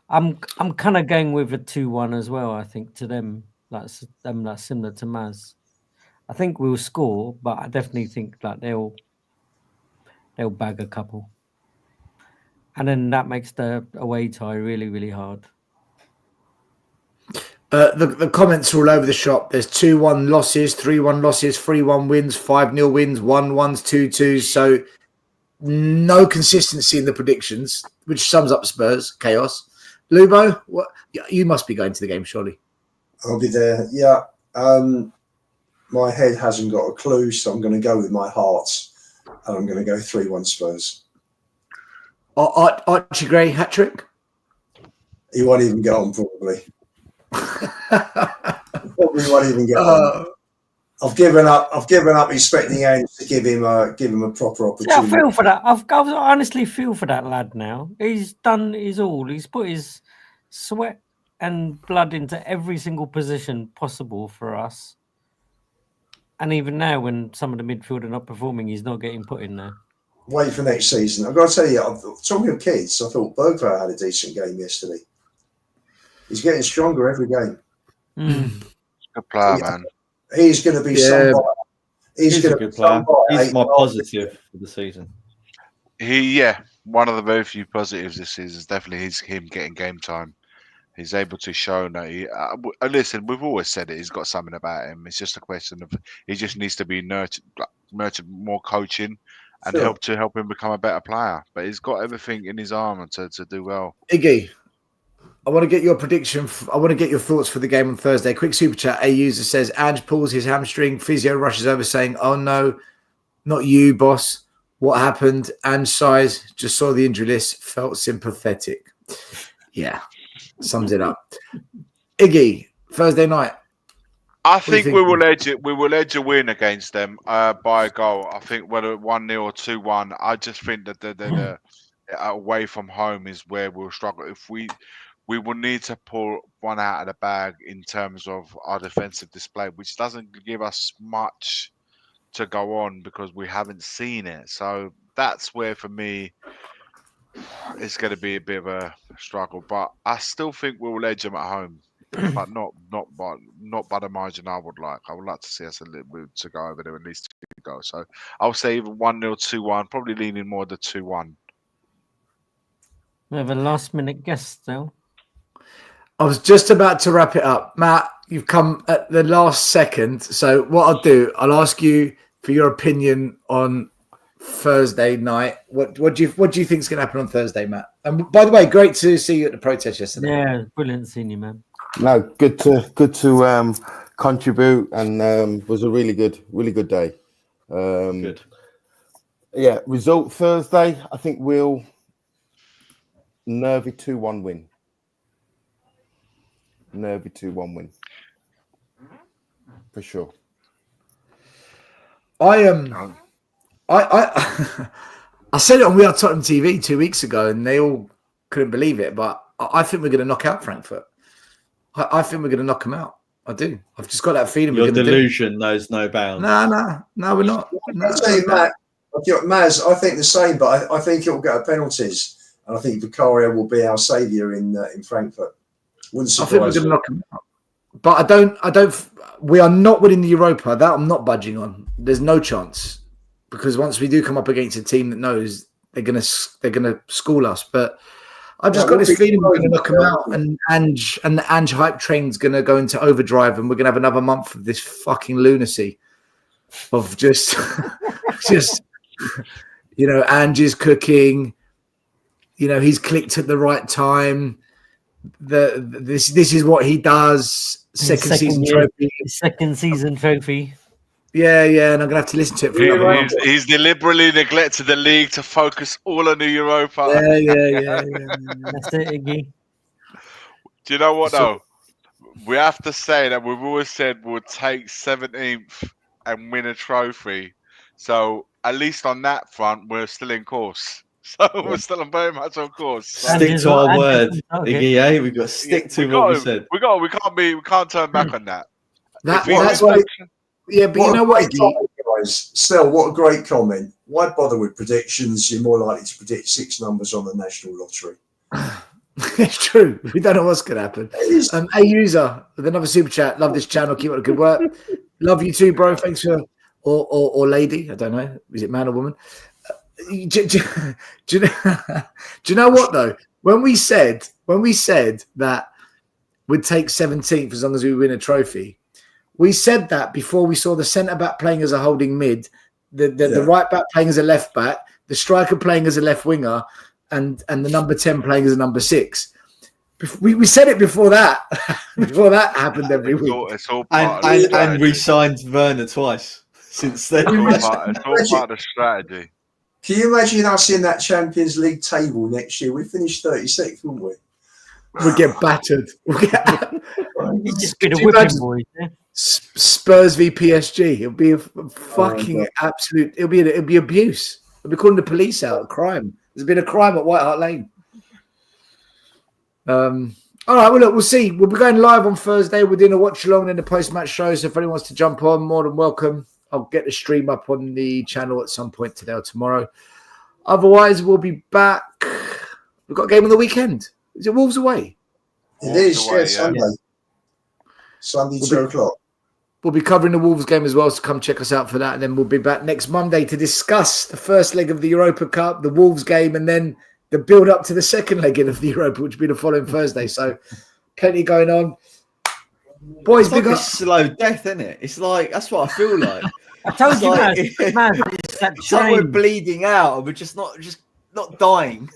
I'm kind of going with a 2-1 as well. I think to them, that's similar to Maz. I think we'll score, but I definitely think that they'll bag a couple, and then that makes the away tie really, really hard. The comments are all over the shop. There's 2-1 losses, 3-1 losses, 3-1 wins, 5-0 wins, 1-1s, 2-2s. So no consistency in the predictions, which sums up Spurs chaos. Lubo, what? You must be going to the game, surely. I'll be there. Yeah. My head hasn't got a clue, so I'm going to go with my heart, and I'm going to go 3-1 Spurs. Archie Gray hat trick. He won't even get on, probably. Probably won't even get on. I've given up expecting Ange to give him a proper opportunity. Yeah, I feel for that. I honestly feel for that lad now. He's done his all. He's put his sweat and blood into every single position possible for us. And even now, when some of the midfield are not performing, he's not getting put in there. Wait for next season. I've got to tell you, talking of kids, I thought Bergvall had a decent game yesterday. He's getting stronger every game. Good player, man. He's going to be somebody. He's a good player. He's my positive for the season. One of the very few positives this season is definitely him getting game time. He's able to show that he. Listen, we've always said it. He's got something about him. It's just a question of he just needs to be nurtured more coaching and help him become a better player. But he's got everything in his arm to do well. Iggy, I want to get your prediction. I want to get your thoughts for the game on Thursday. Quick super chat. A user says Ange pulls his hamstring. Physio rushes over saying, "Oh no, not you, boss. What happened?" Ange sighs. Just saw the injury list. Felt sympathetic. Yeah. Sums it up. Iggy, Thursday night. I think we will edge a win against them by a goal. I think whether 1-0 or 2-1. I just think that the away from home is where we'll struggle. If we will need to pull one out of the bag in terms of our defensive display, which doesn't give us much to go on because we haven't seen it. So that's where, for me, it's going to be a bit of a struggle. But I still think we'll edge them at home, but not by the margin I would like. I would like to see us a little bit to go over there, at least 2 goals. So I'll say even 1-0, 2-1, probably leaning more the 2-1. We have a last-minute guest still. I was just about to wrap it up. Matt, you've come at the last second. So what I'll do, I'll ask you for your opinion on Thursday night. What do you think is going to happen on Thursday, Matt? And by the way, great to see you at the protest yesterday. Yeah, brilliant seeing you, man. No, good to contribute, and was a really good day. Good. Yeah, result Thursday. I think we'll nervy 2-1 win. Nervy 2-1 win for sure. I said it on We Are Tottenham TV 2 weeks ago, and they all couldn't believe it. But I think we're going to knock out Frankfurt. I think we're going to knock them out. I do. I've just got that feeling. Your delusion knows no bounds. No, we're not. No, I'll tell you, Matt, Maz, I think the same, but I think it will go to penalties, and I think Vicario will be our saviour in Frankfurt. Wouldn't surprise I think we're going to knock them out. But I don't. We are not winning the Europa. That I'm not budging on. There's no chance, because once we do come up against a team that knows, they're gonna school us. But I've just got this feeling we're going to knock them out, and the Ange hype train's going to go into overdrive, and we're going to have another month of this fucking lunacy of just Ange is cooking. He's clicked at the right time. This is what he does. Second season trophy. Yeah, and I'm gonna have to listen to it for another month. He's deliberately neglected the league to focus all on the Europa. Yeah. That's it, Iggy. Do you know what though? We have to say that we've always said we'll take 17th and win a trophy. So at least on that front, we're still in course. So we're still very much on course. So. Stick to our word, Iggy. We've got to stick to what we said. We can't turn back on that. That's why. Yeah, but you know what, guys? Still, what a great comment. Why bother with predictions? You're more likely to predict 6 numbers on the national lottery. It's true. We don't know what's going to happen. A user with another super chat. Love this channel. Keep up the good work. Love you too, bro. Thanks for or lady. I don't know. Is it man or woman? Do you know what though? When we said that we'd take 17th as long as we win a trophy, we said that before we saw the centre back playing as a holding mid, the right back playing as a left back, the striker playing as a left winger, and the number 10 playing as a number 6. We said it before that. Before that happened every week. It's all part of the strategy. And we signed Werner twice since then. It's all part of the strategy. Can you imagine us in that Champions League table next year? We finished 36th, wouldn't we? We'll get battered. You just get a whipping, boys. Yeah? Spurs v PSG. It'll be a fucking absolute. It'll be abuse. They'll be calling the police out. A crime. There's been a crime at White Hart Lane. All right. Well, look, we'll see. We'll be going live on Thursday. We're doing a watch along in the post match show. So if anyone wants to jump on, more than welcome. I'll get the stream up on the channel at some point today or tomorrow. Otherwise, we'll be back. We've got a game on the weekend. Is it Wolves away? It is, yeah, Sunday. Yeah. Sunday, 2 o'clock. We'll be covering the Wolves game as well, so come check us out for that. And then we'll be back next Monday to discuss the first leg of the Europa Cup, the Wolves game, and then the build-up to the second leg of the Europa, which will be the following Thursday. So plenty going on. Boys, it's like a slow death, isn't it? It's like, that's what I feel like. I told you, man, it's that train. Like we're bleeding out, and we're just not dying.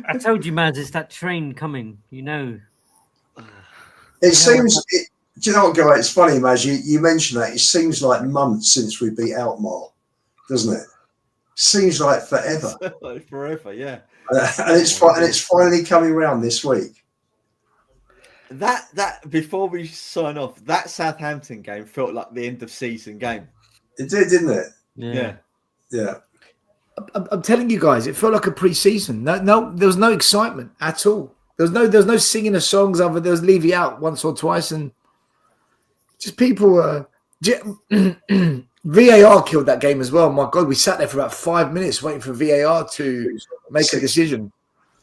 I told you, man, it's that train coming. It seems. Do you know what, guys? It's funny, Maz. You mentioned that. It seems like months since we beat Alkmaar, doesn't it? Seems like forever. Like forever, yeah. And it's finally coming around this week. That before we sign off, that Southampton game felt like the end of season game. It did, didn't it? Yeah. I'm telling you guys, it felt like a pre-season. No, there was no excitement at all. There was no singing of songs other. There was Levy out once or twice, and just people were. VAR killed that game as well. My God, we sat there for about 5 minutes waiting for VAR to make a decision.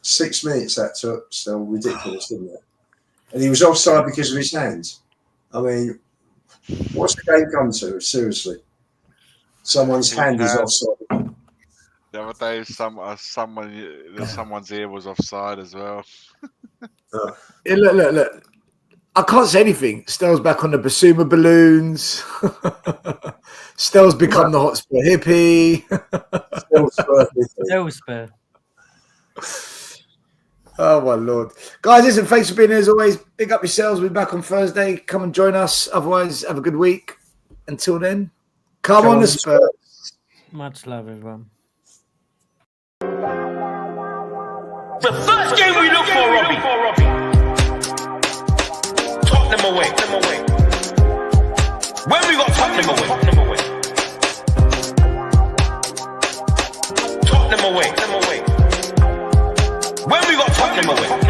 6 minutes that took. Still ridiculous, didn't it? And he was offside because of his hands. I mean, what's the game come to? Seriously, someone's hand is offside. The other day, someone's ear was offside as well. Yeah, look. I can't say anything. Stell's back on the Basuma balloons. Stell's become the Hotspur hippie. Hotspur. Oh, my Lord. Guys, listen, thanks for being here as always. Big up yourselves. We'll be back on Thursday. Come and join us. Otherwise, have a good week. Until then, come on the Spurs. Much love, everyone. The first game we look for, Robbie. Tottenham away. When we got Tottenham away. Tottenham away. When we got Tottenham away.